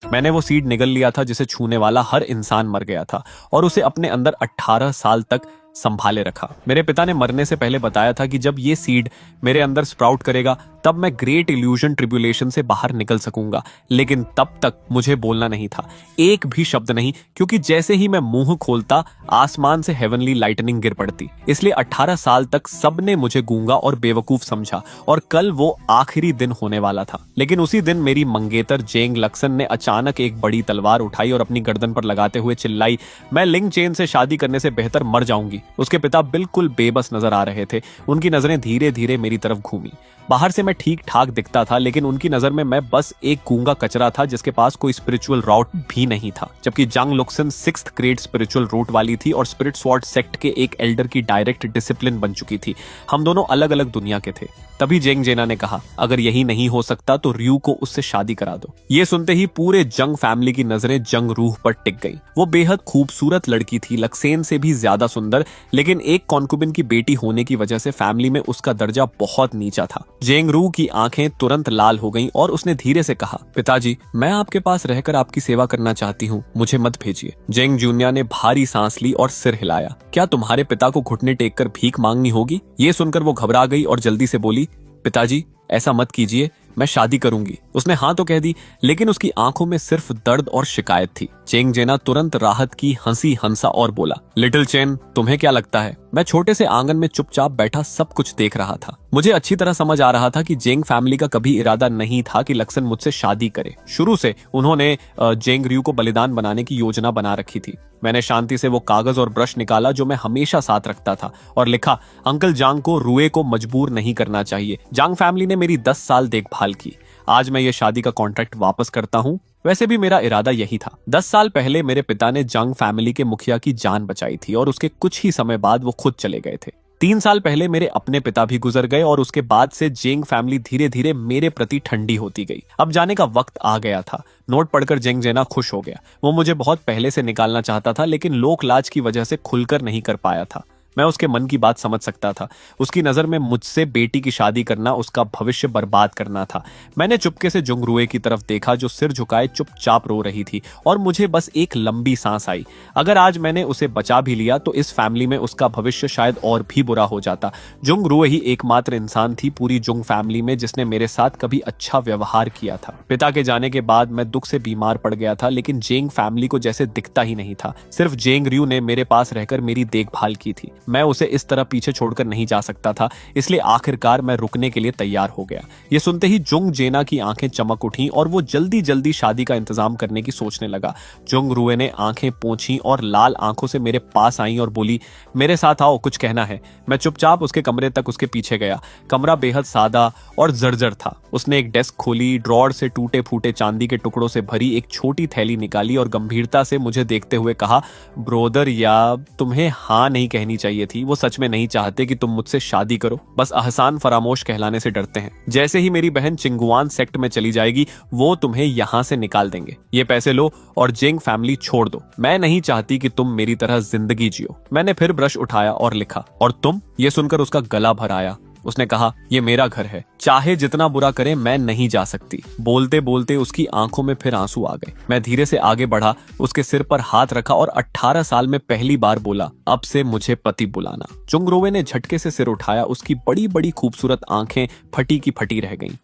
मैंने वो सीड निगल लिया था जिसे छूने वाला हर इंसान मर गया था और उसे अपने अंदर 18 साल तक संभाले रखा। मेरे पिता ने मरने से पहले बताया था कि जब ये सीड मेरे अंदर स्प्राउट करेगा तब मैं ग्रेट इल्यूजन ट्रिब्यूलेशन से बाहर निकल सकूंगा, लेकिन तब तक मुझे बोलना नहीं था, एक भी शब्द नहीं, क्योंकि जैसे ही मैं मुंह खोलता आसमान से हेवनली लाइटनिंग गिर पड़ती। इसलिए 18 साल तक सबने मुझे गूंगा और बेवकूफ समझा और कल वो आखिरी दिन होने वाला था। लेकिन उसी दिन मेरी मंगेतर जेंग लक्सन ने अचानक एक बड़ी तलवार उठाई और अपनी गर्दन पर लगाते हुए चिल्लाई, मैं लिंग चेन से शादी करने से बेहतर मर जाऊंगी। उसके पिता बिल्कुल बेबस नजर आ रहे थे। उनकी नजरें धीरे धीरे मेरी तरफ घूमी। बाहर से मैं ठीक ठाक दिखता था, लेकिन उनकी नजर में मैं बस एक गूंगा कचरा था जिसके पास कोई स्पिरिचुअल रूट भी नहीं था। जबकि जंग लुक्सन 6th ग्रेड स्पिरिचुअल रूट वाली थी और स्पिरिट स्वॉर्ड सेक्ट के एक एल्डर की डायरेक्ट डिसिप्लिन बन चुकी थी। हम दोनों अलग अलग दुनिया के थे। तभी जेंग जेना ने कहा, अगर यही नहीं हो सकता तो रयू को उससे शादी करा दो। ये सुनते ही पूरे जंग फैमिली की नजरें जंग रूह पर टिक गई। वो बेहद खूबसूरत लड़की थी, लक्सेन से भी ज्यादा सुंदर, लेकिन एक कॉन्कुबिन की बेटी होने की वजह से फैमिली में उसका दर्जा बहुत नीचा था। जेंग रू की आंखें तुरंत लाल हो गईं और उसने धीरे से कहा, पिताजी, मैं आपके पास रहकर आपकी सेवा करना चाहती हूँ, मुझे मत भेजिए। जेंग जूनिया ने भारी सांस ली और सिर हिलाया। क्या तुम्हारे पिता को घुटने टेक कर भीख मांगनी होगी? ये सुनकर वो घबरा गई और जल्दी से बोली, पिताजी, ऐसा मत कीजिए, मैं शादी करूंगी। उसने हाँ तो कह दी, लेकिन उसकी आंखों में सिर्फ दर्द और शिकायत थी। चेंग जेना तुरंत राहत की हंसी हंसा और बोला, लिटिल चेन, तुम्हें क्या लगता है? मैं छोटे से आंगन में चुपचाप बैठा सब कुछ देख रहा था। मुझे अच्छी तरह समझ आ रहा था कि जेंग फैमिली का कभी इरादा नहीं था कि लक्सन मुझसे शादी करे। शुरू से उन्होंने जेंग रयू को बलिदान बनाने की योजना बना रखी थी। मैंने शांति से वो कागज और ब्रश निकाला जो मैं हमेशा साथ रखता था और लिखा, अंकल जांग को रुए को मजबूर नहीं करना चाहिए। जांग फैमिली ने मेरी 10 साल देखभाल की। आज मैं ये शादी का कॉन्ट्रैक्ट वापस करता हूँ। वैसे भी मेरा इरादा यही था। 10 साल पहले मेरे पिता ने जंग फैमिली के मुखिया की जान बचाई थी और उसके कुछ ही समय बाद वो खुद चले गए थे। 3 साल पहले मेरे अपने पिता भी गुजर गए और उसके बाद से जेंग फैमिली धीरे धीरे मेरे प्रति ठंडी होती गई। अब जाने का वक्त आ गया था। नोट पढ़कर जेंग जेना खुश हो गया। वो मुझे बहुत पहले से निकालना चाहता था, लेकिन लोक लाज की वजह से खुलकर नहीं कर पाया था। मैं उसके मन की बात समझ सकता था। उसकी नजर में मुझसे बेटी की शादी करना उसका भविष्य बर्बाद करना था। मैंने चुपके से जुंगरुए की तरफ देखा जो सिर झुकाए चुपचाप रो रही थी और मुझे बस एक लंबी सांस आई। अगर आज मैंने उसे बचा भी लिया तो इस फैमिली में उसका भविष्य शायद और भी बुरा हो जाता। जुंगरुए ही एकमात्र इंसान थी पूरी जुंग फैमिली में जिसने मेरे साथ कभी अच्छा व्यवहार किया था। पिता के जाने के बाद मैं दुख से बीमार पड़ गया था, लेकिन जेंग फैमिली को जैसे दिखता ही नहीं था। सिर्फ जेंग रयू ने मेरे पास रहकर मेरी देखभाल की थी। मैं उसे इस तरह पीछे छोड़कर नहीं जा सकता था, इसलिए आखिरकार मैं रुकने के लिए तैयार हो गया। ये सुनते ही जुंग जेना की आंखें चमक उठी और वो जल्दी जल्दी शादी का इंतजाम करने की सोचने लगा। जुंग रुए ने आंखें पोंछी और लाल आंखों से मेरे पास आई और बोली, मेरे साथ आओ, कुछ कहना है। मैं चुपचाप उसके कमरे तक उसके पीछे गया। कमरा बेहद सादा और जर्जर था। उसने एक डेस्क खोली, ड्रॉर से टूटे फूटे चांदी के टुकड़ों से भरी एक छोटी थैली निकाली और गंभीरता से मुझे देखते हुए कहा, ब्रोदर, या तुम्हें हाँ नहीं कहनी चाहिए थी। वो सच में नहीं चाहते कि तुम मुझसे शादी करो, बस अहसान फरामोश कहलाने से डरते हैं। जैसे ही मेरी बहन चिंगुआन सेक्ट में चली जाएगी वो तुम्हें यहाँ से निकाल देंगे। ये पैसे लो और जेंग फैमिली छोड़ दो। मैं नहीं चाहती कि तुम मेरी तरह जिंदगी जियो। मैंने फिर ब्रश उठाया और लिखा, और तुम? ये सुनकर उसका गला भर आया। उसने कहा, ये मेरा घर है, चाहे जितना बुरा करे मैं नहीं जा सकती। बोलते बोलते उसकी आंखों में फिर आंसू आ गए। मैं धीरे से आगे बढ़ा, उसके सिर पर हाथ रखा और 18 साल में पहली बार बोला, अब से मुझे पति बुलाना। चुंगरोवे ने झटके से सिर उठाया। उसकी बड़ी बड़ी खूबसूरत आंखें फटी की फटी रह गईं।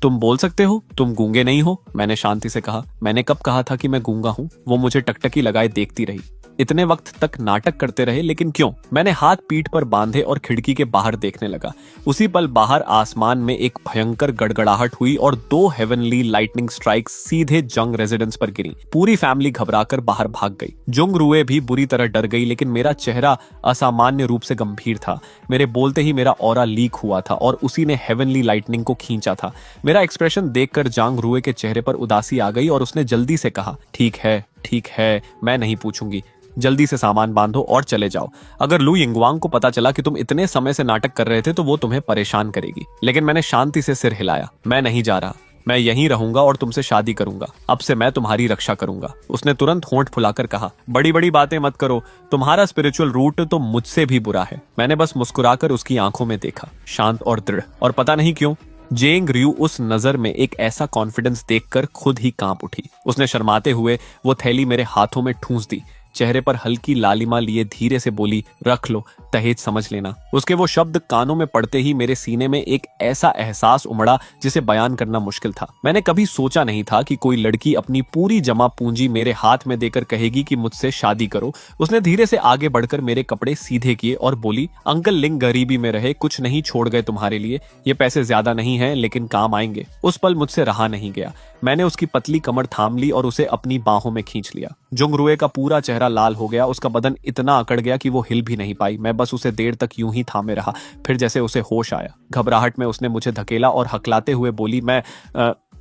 तुम बोल सकते हो, तुम गूंगे नहीं हो, मैंने शांति से कहा। मैंने कब कहा था कि मैं गूंगा हूँ? वो मुझे टकटकी लगाए देखती रही। इतने वक्त तक नाटक करते रहे, लेकिन क्यों? मैंने हाथ पीठ पर बांधे और खिड़की के बाहर देखने लगा। उसी पल बाहर आसमान में एक भयंकर गड़गड़ाहट हुई और 2 हेवनली लाइटनिंग स्ट्राइक्स सीधे जंग रेजिडेंस पर गिरी। पूरी फैमिली घबराकर बाहर भाग गई। जुंग रुए भी बुरी तरह डर गई, लेकिन मेरा चेहरा असामान्य रूप से गंभीर था। मेरे बोलते ही मेरा ऑरा लीक हुआ था और उसी ने हेवनली लाइटनिंग को खींचा था। मेरा एक्सप्रेशन देखकर जांग रुए के चेहरे पर उदासी आ गई और उसने जल्दी से कहा, ठीक है, मैं नहीं पूछूंगी। जल्दी से सामान बांधो और चले जाओ। अगर लू यिंगवांग को पता चला कि तुम इतने समय से नाटक कर रहे थे तो वो तुम्हें परेशान करेगी। लेकिन मैंने शांति से सिर हिलाया। मैं नहीं जा रहा, मैं यहीं रहूंगा और तुमसे शादी करूंगा। अब से मैं तुम्हारी रक्षा करूंगा। उसने तुरंत होंठ फुलाकर कहा, बड़ी बड़ी बातें मत करो, तुम्हारा स्पिरिचुअल रूट तो मुझसे भी बुरा है। मैंने बस मुस्कुराकर उसकी आंखों में देखा, शांत और दृढ़। और पता नहीं क्यों जेंग रियू उस नजर में एक ऐसा कॉन्फिडेंस देखकर खुद ही कांप उठी। उसने शर्माते हुए वो थैली मेरे हाथों में ठूंस दी, चेहरे पर हल्की लालिमा लिए धीरे से बोली, रख लो, दहेज समझ लेना। उसके वो शब्द कानों में पड़ते ही मेरे सीने में एक ऐसा एहसास उमड़ा जिसे बयान करना मुश्किल था। मैंने कभी सोचा नहीं था कि कोई लड़की अपनी पूरी जमा पूंजी मेरे हाथ में देकर कहेगी कि मुझसे शादी करो। उसने धीरे से आगे बढ़कर मेरे कपड़े सीधे किए और बोली, अंकल लिंग गरीबी में रहे, कुछ नहीं छोड़ गए तुम्हारे लिए। ये पैसे ज्यादा नहीं है लेकिन काम आएंगे। उस पल मुझसे रहा नहीं गया। मैंने उसकी पतली कमर थाम ली और उसे अपनी बाहों में खींच लिया। जुंगरुए का पूरा चेहरा लाल हो गया, उसका बदन इतना अकड़ गया कि वो हिल भी नहीं पाई। मैं बस उसे देर तक यूं ही थामे रहा। फिर जैसे उसे होश आया, घबराहट में उसने मुझे धकेला और हकलाते हुए बोली,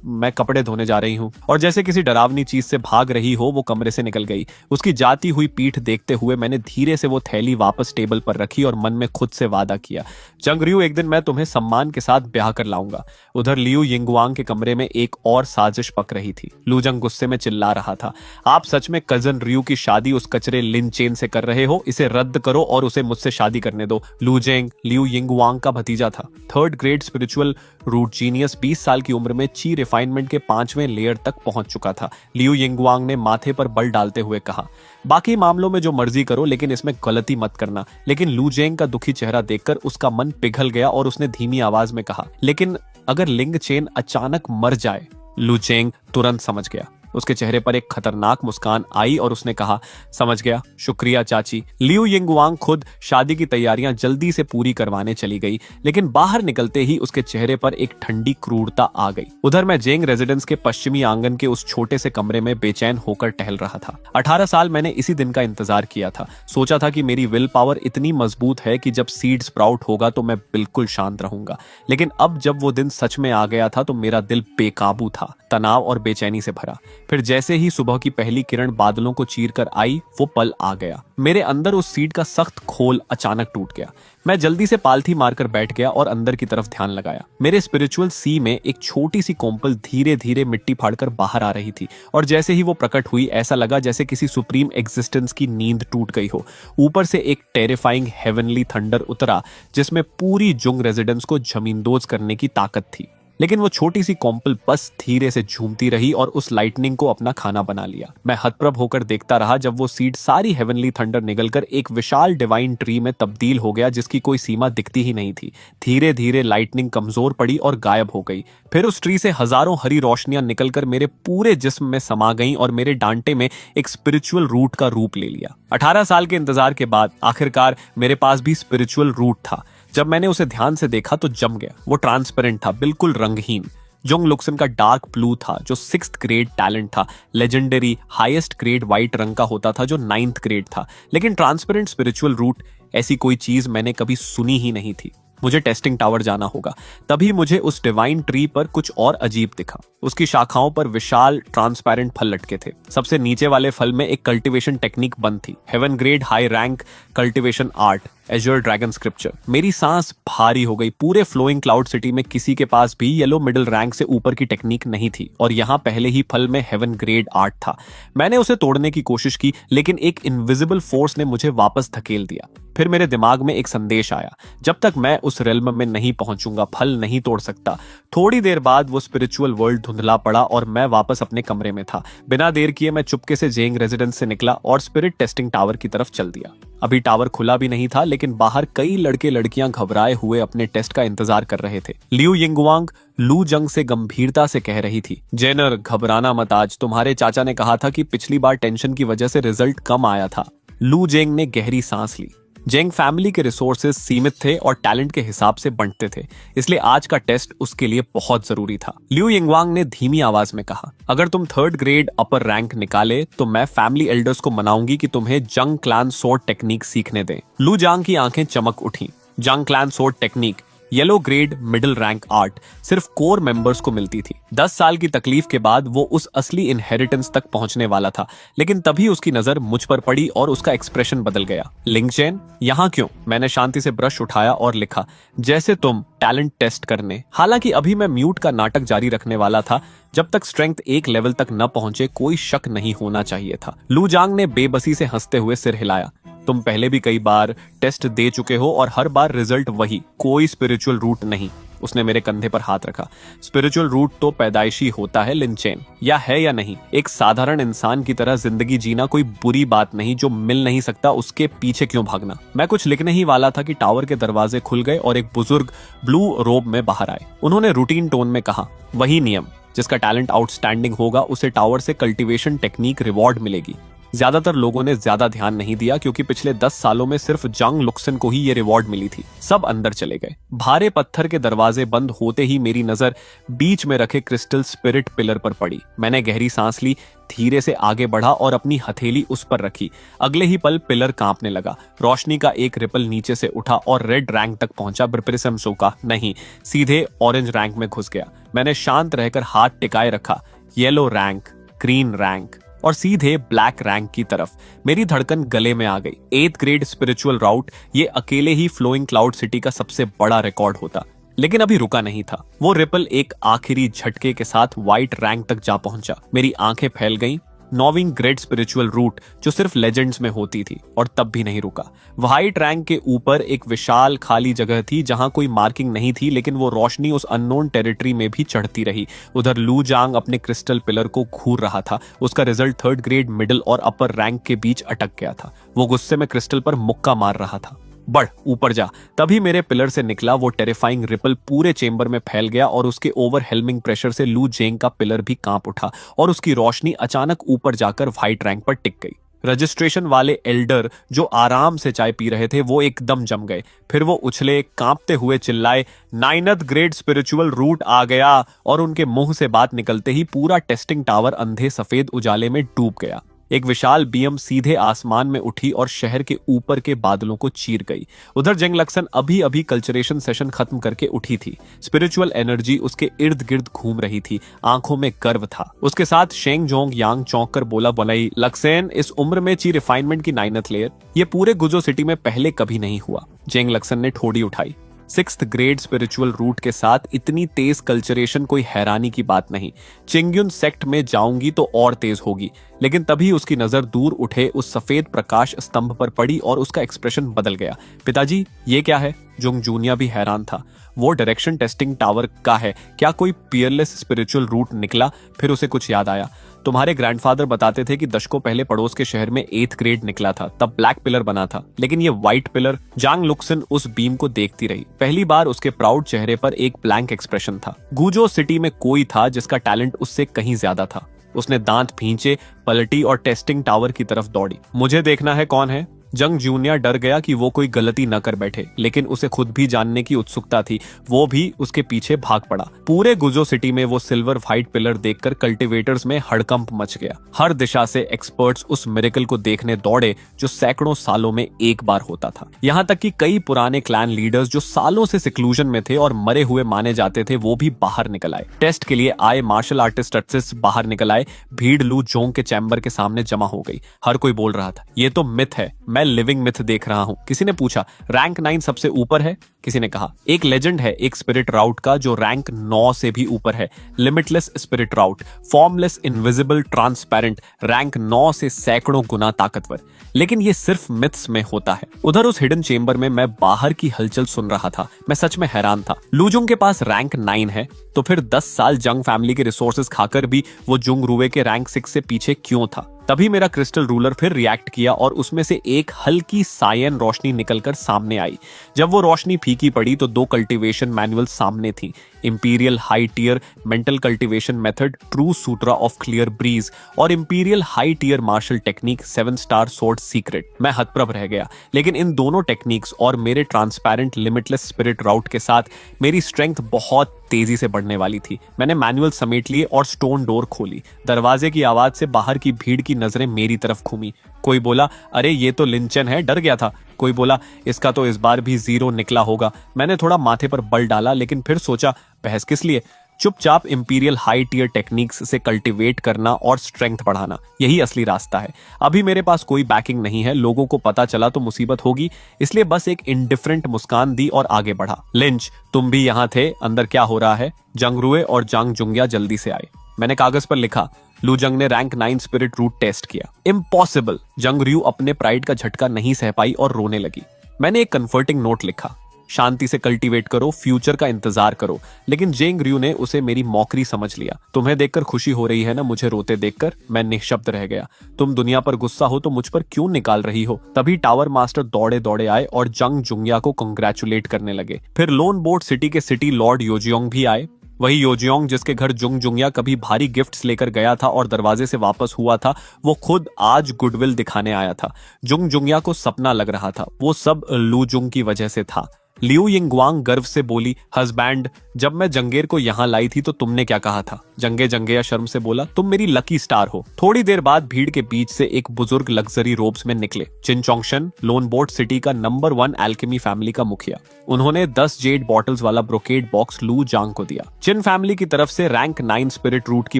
मैं कपड़े धोने जा रही हूँ। और जैसे किसी डरावनी चीज से भाग रही हो वो कमरे से निकल गई। उसकी जाती हुई पीठ देखते हुए मैंने धीरे से वो थैली वापस टेबल पर रखी और मन में खुद से वादा किया, जंगरियू, एक दिन मैं तुम्हें सम्मान के साथ ब्याह कर लाऊंगा। उधर लियू यिंगवांग के कमरे में एक और साजिश पक रही थी। लूजंग गुस्से में चिल्ला रहा था, आप सच में कजन रियू की शादी उस कचरे लिन चेन से कर रहे हो? इसे रद्द करो और उसे मुझसे शादी करने दो। लूजेंग लियू यिंगवांग का भतीजा था, 3rd grade spiritual root genius, 20 साल की उम्र में ची रिफाइनमेंट के 5वें लेयर तक पहुंच चुका था। लियू यिंगवांग ने माथे पर बल डालते हुए कहा, बाकी मामलों में जो मर्जी करो लेकिन इसमें गलती मत करना। लेकिन लूजेंग का दुखी चेहरा देखकर उसका मन पिघल गया और उसने धीमी आवाज में कहा, लेकिन अगर लिंग चेन अचानक मर जाए? लूजेंग तुरंत समझ गया। उसके चेहरे पर एक खतरनाक मुस्कान आई और उसने कहा, समझ गया, शुक्रिया चाची। लियू यिंगवांग खुद शादी की तैयारियां जल्दी से पूरी करवाने चली गई, लेकिन बाहर निकलते ही उसके चेहरे पर एक ठंडी क्रूरता आ गई। उधर मैं जेंग रेजिडेंस के पश्चिमी आंगन के उस छोटे से कमरे में बेचैन होकर टहल रहा था। 18 साल मैंने इसी दिन का इंतजार किया था। सोचा था कि मेरी विल पावर इतनी मजबूत है कि जब सीड स्प्राउट होगा तो मैं बिल्कुल शांत रहूंगा। लेकिन अब जब वो दिन सच में आ गया था तो मेरा दिल बेकाबू था, तनाव और बेचैनी से भरा। फिर जैसे ही सुबह की पहली किरण बादलों को चीर कर आई, वो पल आ गया। मेरे अंदर उस सीट का सख्त खोल अचानक टूट गया। मैं जल्दी से पालथी मारकर बैठ गया और अंदर की तरफ ध्यान लगाया। मेरे स्पिरिचुअल सी में एक छोटी सी कोम्पल धीरे धीरे मिट्टी फाड़कर बाहर आ रही थी और जैसे ही वो प्रकट हुई ऐसा लगा जैसे किसी सुप्रीम एग्जिस्टेंस की नींद टूट गई हो। ऊपर से एक टेरिफाइंग हेवनली थंडर उतरा जिसमें पूरी जुंग रेजिडेंस को जमींदोज करने की ताकत थी। लेकिन वो छोटी सी कॉम्पल बस धीरे से झूमती रही और उस लाइटनिंग को अपना खाना बना लिया। मैं हतप्रभ होकर देखता रहा जब वो सीड सारी हेवनली थंडर निगलकर एक विशाल डिवाइन ट्री में तब्दील हो गया जिसकी कोई सीमा दिखती ही नहीं थी। धीरे धीरे लाइटनिंग कमजोर पड़ी और गायब हो गई। फिर उस ट्री से हजारों हरी रोशनियां निकलकर मेरे पूरे जिस्म में समा गईं और मेरे डांटे में एक स्पिरिचुअल रूट का रूप ले लिया। 18 साल के इंतजार के बाद आखिरकार मेरे पास भी स्पिरिचुअल रूट था। जब मैंने उसे ध्यान से देखा तो जम गया। वो ट्रांसपेरेंट था, बिल्कुल रंगहीन। जोंग लुक्सन का डार्क ब्लू था जो 6th ग्रेड टैलेंट था। लेजेंडरी हाईएस्ट ग्रेड व्हाइट रंग का होता था जो 9th ग्रेड था। लेकिन ट्रांसपेरेंट स्पिरिचुअल रूट, ऐसी कोई चीज मैंने कभी सुनी ही नहीं थी। मुझे टेस्टिंग टावर जाना होगा। तभी मुझे उस डिवाइन ट्री पर कुछ और अजीब दिखा। उसकी शाखाओं पर विशाल ट्रांसपेरेंट फल लटके थे। सबसे नीचे वाले फल में एक कल्टीवेशन टेक्निक बंद थी, heaven grade high rank cultivation art, azure dragon scripture. मेरी सांस भारी हो गई। पूरे फ्लोइंग क्लाउड सिटी में किसी के पास भी येलो मिडिल रैंक से ऊपर की टेक्निक नहीं थी और यहाँ पहले ही फल में हेवन ग्रेड आर्ट था। मैंने उसे तोड़ने की कोशिश की लेकिन एक इनविजिबल फोर्स ने मुझे वापस धकेल दिया। फिर मेरे दिमाग में एक संदेश आया, जब तक मैं उस रेल्म में नहीं पहुंचूंगा फल नहीं तोड़ सकता। थोड़ी देर बाद वो स्पिरिचुअल वर्ल्ड धुंधला पड़ा और मैं वापस अपने कमरे में था। बिना देर किए मैं चुपके से जेंग रेजिडेंस से निकला और स्पिरिट टेस्टिंग टावर की तरफ चल दिया। अभी टावर खुला भी नहीं था लेकिन बाहर कई लड़के लड़कियां घबराए हुए अपने टेस्ट का इंतजार कर रहे थे। लियू यिंगवांग लू जंग से गंभीरता से कह रही थी, जेनर घबराना मत, आज तुम्हारे चाचा ने कहा था कि पिछली बार टेंशन की वजह से रिजल्ट कम आया था। लू जेंग ने गहरी सांस ली। जेंग फैमिली के रिसोर्सेज सीमित थे और टैलेंट के हिसाब से बंटते थे, इसलिए आज का टेस्ट उसके लिए बहुत जरूरी था। लियू यिंगवांग ने धीमी आवाज में कहा, अगर तुम 3rd ग्रेड अपर रैंक निकाले तो मैं फैमिली एल्डर्स को मनाऊंगी कि तुम्हें जंग क्लैन सोर्ड टेक्निक सीखने दें। लू जांग की आंखें चमक उठी। जंग clan sword technique, yellow grade middle rank art, सिर्फ कोर मेंबर्स को मिलती थी। 10 साल की तकलीफ के बाद वो उस असली इनहेरिटेंस तक पहुंचने वाला था। लेकिन तभी उसकी नजर मुझ पर पड़ी और उसका एक्सप्रेशन बदल गया। लिंगचेन, यहाँ क्यों? मैंने शांति से ब्रश उठाया और लिखा, जैसे तुम टैलेंट टेस्ट करने। हालांकि अभी मैं म्यूट का नाटक जारी रखने वाला था। जब तक स्ट्रेंथ एक लेवल तक न पहुंचे कोई शक नहीं होना चाहिए था। लू जांग ने बेबसी से हंसते हुए सिर हिलाया। तुम पहले भी कई बार टेस्ट दे चुके हो और हर बार रिजल्ट वही, कोई स्पिरिचुअल रूट नहीं। उसने मेरे कंधे पर हाथ रखा। स्पिरिचुअल रूट तो पैदाइशी होता है लिंचेन, या नहीं? एक साधारण इंसान की तरह जिंदगी जीना कोई बुरी बात नहीं, जो मिल नहीं सकता उसके पीछे क्यों भागना। मैं कुछ लिखने ही वाला था कि टावर के दरवाजे खुल गए और एक बुजुर्ग ब्लू रोब में बाहर आए। उन्होंने रूटीन टोन में कहा, वही नियम, जिसका टैलेंट आउटस्टैंडिंग होगा उसे टावर से कल्टीवेशन टेक्निक रिवॉर्ड मिलेगी। ज्यादातर लोगों ने ज्यादा ध्यान नहीं दिया क्योंकि पिछले 10 सालों में सिर्फ जंग लुक्सन को ही ये रिवॉर्ड मिली थी। सब अंदर चले गए। भारे पत्थर के दरवाजे बंद होते ही मेरी नजर बीच में रखे क्रिस्टल स्पिरिट पिलर पर पड़ी। मैंने गहरी सांस ली, धीरे से आगे बढ़ा और अपनी हथेली उस पर रखी। अगले ही पल पिलर कांपने लगा। रोशनी का एक रिपल नीचे से उठा और रेड रैंक तक पहुंचा। ब्रिप्रिसम सोका नहीं, सीधे ऑरेंज रैंक में घुस गया। मैंने शांत रहकर हाथ टिकाए रखा। येलो रैंक, ग्रीन रैंक और सीधे ब्लैक रैंक की तरफ। मेरी धड़कन गले में आ गई। 8th ग्रेड स्पिरिचुअल राउट, ये अकेले ही फ्लोइंग क्लाउड सिटी का सबसे बड़ा रिकॉर्ड होता। लेकिन अभी रुका नहीं था। वो रिपल एक आखिरी झटके के साथ व्हाइट रैंक तक जा पहुंचा। मेरी आंखें फैल गईं। 9वीं ग्रेड स्पिरिचुअल रूट जो सिर्फ लेजेंड्स में होती थी, और तब भी नहीं रुका। व्हाइट रैंक के ऊपर एक विशाल खाली जगह थी जहां कोई मार्किंग नहीं थी, लेकिन वो रोशनी उस अननोन टेरिटरी में भी चढ़ती रही। उधर लू जांग अपने क्रिस्टल पिलर को घूर रहा था। उसका रिजल्ट 3rd ग्रेड मिडिल और अपर रैंक के बीच अटक गया था। वो गुस्से में क्रिस्टल पर मुक्का मार रहा था। बढ़, ऊपर जा। तभी मेरे पिलर से निकला वो टेरिफाइंग रिपल पूरे चेंबर में फैल गया और उसके ओवरहेलमिंग प्रेशर से लू जेंग का पिलर भी कांप उठा और उसकी रोशनी अचानक ऊपर जाकर व्हाइट रैंक पर टिक गई। रजिस्ट्रेशन वाले एल्डर जो आराम से चाय पी रहे थे वो एकदम जम गए। फिर वो उछले, कांपते हुए चिल्लाए, 9th ग्रेड स्पिरिचुअल रूट आ गया। और उनके मुंह से बात निकलते ही पूरा टेस्टिंग टावर अंधे सफेद उजाले में डूब गया। एक विशाल बीएम सीधे आसमान में उठी और शहर के ऊपर के बादलों को चीर गई। उधर जंग लक्सन अभी अभी कल्चरेशन सेशन खत्म करके उठी थी। स्पिरिचुअल एनर्जी उसके इर्द गिर्द घूम रही थी। आंखों में गर्व था। उसके साथ शेंग जोंग यांग चौंक कर बोला, बोलाई, लक्सेन, इस उम्र में ची रिफाइनमेंट की 9th लेयर, ये पूरे गुजो सिटी में पहले कभी नहीं हुआ। जेंग लक्सन ने ठोड़ी उठाई। 6th ग्रेड स्पिरिचुअल रूट के साथ इतनी तेज कल्चरेशन कोई हैरानी की बात नहीं। चिंग्युन सेक्ट में जाऊंगी तो और तेज होगी। लेकिन तभी उसकी नजर दूर उठे उस सफेद प्रकाश स्तंभ पर पड़ी और उसका एक्सप्रेशन बदल गया। पिताजी, ये क्या है? जुंग जूनिया भी हैरान था। वो डायरेक्शन टेस्टिंग टावर का है। क्या कोई पियरलेस स्पिरिचुअल रूट निकला? फिर उसे कुछ याद आया। तुम्हारे ग्रैंडफादर बताते थे कि दशकों पहले पड़ोस के शहर में 8th ग्रेड निकला था, तब ब्लैक पिलर बना था। लेकिन ये व्हाइट पिलर। जांग लुक्सन उस बीम को देखती रही। पहली बार उसके प्राउड चेहरे पर एक ब्लैंक एक्सप्रेशन था। गुजो सिटी में कोई था जिसका टैलेंट उससे कहीं ज्यादा था। उसने दांत भींचे, पलटी और टेस्टिंग टावर की तरफ दौड़ी। मुझे देखना है कौन है। जंग जूनियर डर गया कि वो कोई गलती न कर बैठे, लेकिन उसे खुद भी जानने की उत्सुकता थी। वो भी उसके पीछे भाग पड़ा। पूरे गुजो सिटी में वो सिल्वर व्हाइट पिलर देखकर कल्टीवेटर्स में हड़कंप मच गया। हर दिशा से एक्सपर्ट्स उस मिरेकल को देखने दौड़े जो सैकड़ों सालों में एक बार होता था। यहाँ तक कि कई पुराने क्लैन लीडर्स जो सालों से सिक्लूजन में थे और मरे हुए माने जाते थे, वो भी बाहर निकल आए। टेस्ट के लिए आए मार्शल आर्टिस्ट बाहर निकल आए। भीड़ लू जोंग के चैम्बर के सामने जमा हो गई। हर कोई बोल रहा था, ये तो मिथ है, मैं लिविंग मिथ देख रहा हूं। किसी ने पूछा, रैंक 9 सबसे ऊपर है? किसी ने कहा, एक लेजेंड है एक स्पिरिट राउट का जो रैंक 9 से भी ऊपर है। लिमिटलेस स्पिरिट राउट, फॉर्मलेस, इनविजिबल, ट्रांसपेरेंट, रैंक 9 से सैकड़ों गुना ताकतवर। लेकिन ये सिर्फ मिथ्स में होता है। उधर उस हिडन चेंबर में मैं बाहर की हलचल सुन रहा था। मैं सच में हैरान था। लूजुंग के पास रैंक 9 है, तो फिर 10 साल जंग फैमिली के रिसोर्सेज खाकर भी वो जुंग रुवे के रैंक 6 से पीछे क्यों था? तभी मेरा क्रिस्टल रूलर फिर रिएक्ट किया और उसमें से एक हल्की सायन रोशनी निकलकर सामने आई। जब वो रोशनी फीकी पड़ी तो 2 कल्टीवेशन मैनुअल सामने थी। Imperial high tier mental cultivation method, true Sutra of clear breeze, और imperial high tier martial technique, 7 star sword secret. मैं हतप्रभ रह गया। लेकिन इन दोनों टेक्निक्स और मेरे ट्रांसपेरेंट लिमिटलेस स्पिरिट राउट के साथ मेरी स्ट्रेंथ बहुत तेजी से बढ़ने वाली थी। मैंने मैनुअल समेट लिए और स्टोन डोर खोली। दरवाजे की आवाज से बाहर की भीड़ की नजरें मेरी तरफ घूमी। कोई बोला, अरे ये तो लिंचन है, डर गया था। कोई बोला, इसका तो इस बार भी 0 निकला होगा। मैंने थोड़ा माथे पर बल डाला, लेकिन फिर सोचा, बहस किस लिए? चुपचाप इंपीरियल हाई टियर टेक्निक्स से कल्टीवेट करना और स्ट्रेंथ बढ़ाना, यही असली रास्ता है। अभी मेरे पास कोई बैकिंग नहीं है, लोगों को पता चला तो मुसीबत होगी, इसलिए बस एक इंडिफरेंट मुस्कान दी और आगे बढ़ा। लिंच, तुम भी यहाँ थे, अंदर क्या हो रहा है? जंगरुए और जांग जुंगिया जल्दी से आए। मैंने कागज पर लिखा, लूजंग ने रैंक 9 स्पिरिट रूट टेस्ट किया। इम्पॉसिबल। जंग रियू अपने प्राइड का झटका नहीं सह पाई और रोने लगी। मैंने एक कंफर्टिंग नोट लिखा, शांति से कल्टीवेट करो, फ्यूचर का इंतजार करो। लेकिन जेंग रियू ने उसे मेरी मौकरी समझ लिया। तुम्हें देखकर खुशी हो रही है ना मुझे रोते देखकर? मैं निःशब्द रह गया। तुम दुनिया पर गुस्सा हो तो मुझ पर क्यों निकाल रही हो? तभी टावर मास्टर दौड़े दौड़े आए और जंग जुंगिया को कंग्रेचुलेट करने लगे। फिर लोन बोर्ड सिटी के सिटी लॉर्ड योजियोंग भी आए। वही योजियोंग जिसके घर जुंग जुंगिया कभी भारी गिफ्ट्स लेकर गया था और दरवाजे से वापस हुआ था, वो खुद आज गुडविल दिखाने आया था। जुंग जुंगिया को सपना लग रहा था, वो सब लू जुंग की वजह से था। लियू यिंगवांग गर्व से बोली, हस्बैंड, जब मैं जंगेर को यहाँ लाई थी तो तुमने क्या कहा था? जंगे जंगेया शर्म से बोला, तुम मेरी लकी स्टार हो। थोड़ी देर बाद भीड़ के बीच से एक बुजुर्ग लग्जरी रोब्स में निकले। चिन चोंगशन, लोन बोर्ड सिटी का नंबर 1 एल्केमी फैमिली का मुखिया। उन्होंने 10 जेड बॉटल्स वाला ब्रोकेड बॉक्स लू जांग को दिया। चिन फैमिली की तरफ से रैंक 9 स्पिरिट रूट की